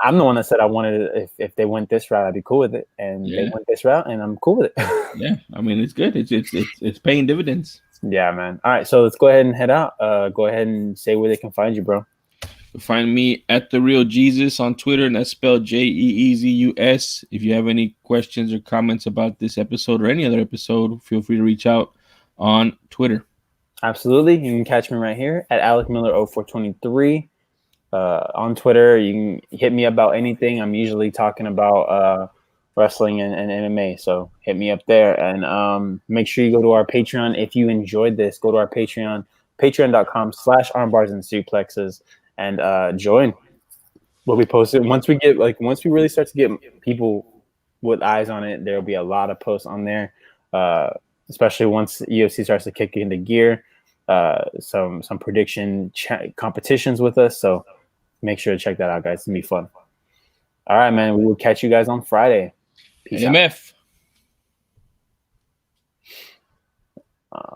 I'm the one that said I wanted if they went this route, I'd be cool with it, and they went this route, and I'm cool with it. Yeah, I mean it's good. It's paying dividends. Yeah, man. All right, so let's go ahead and head out. Go ahead and say where they can find you, bro. Find me at The Real Jesus on Twitter, and that's spelled JEEZUS. If you have any questions or comments about this episode or any other episode, feel free to reach out on Twitter. Absolutely. You can catch me right here at Alec Miller 0423 on Twitter. You can hit me about anything. I'm usually talking about wrestling and MMA. So hit me up there, and make sure you go to our Patreon. If you enjoyed this, go to our Patreon, patreon.com/armbars and suplexes, and join. We'll be posting once we really start to get people with eyes on it. There'll be a lot of posts on there, especially once UFC starts to kick into gear. Some prediction competitions with us. So make sure to check that out, guys. It's gonna be fun. All right, man. We will catch you guys on Friday. Peace out.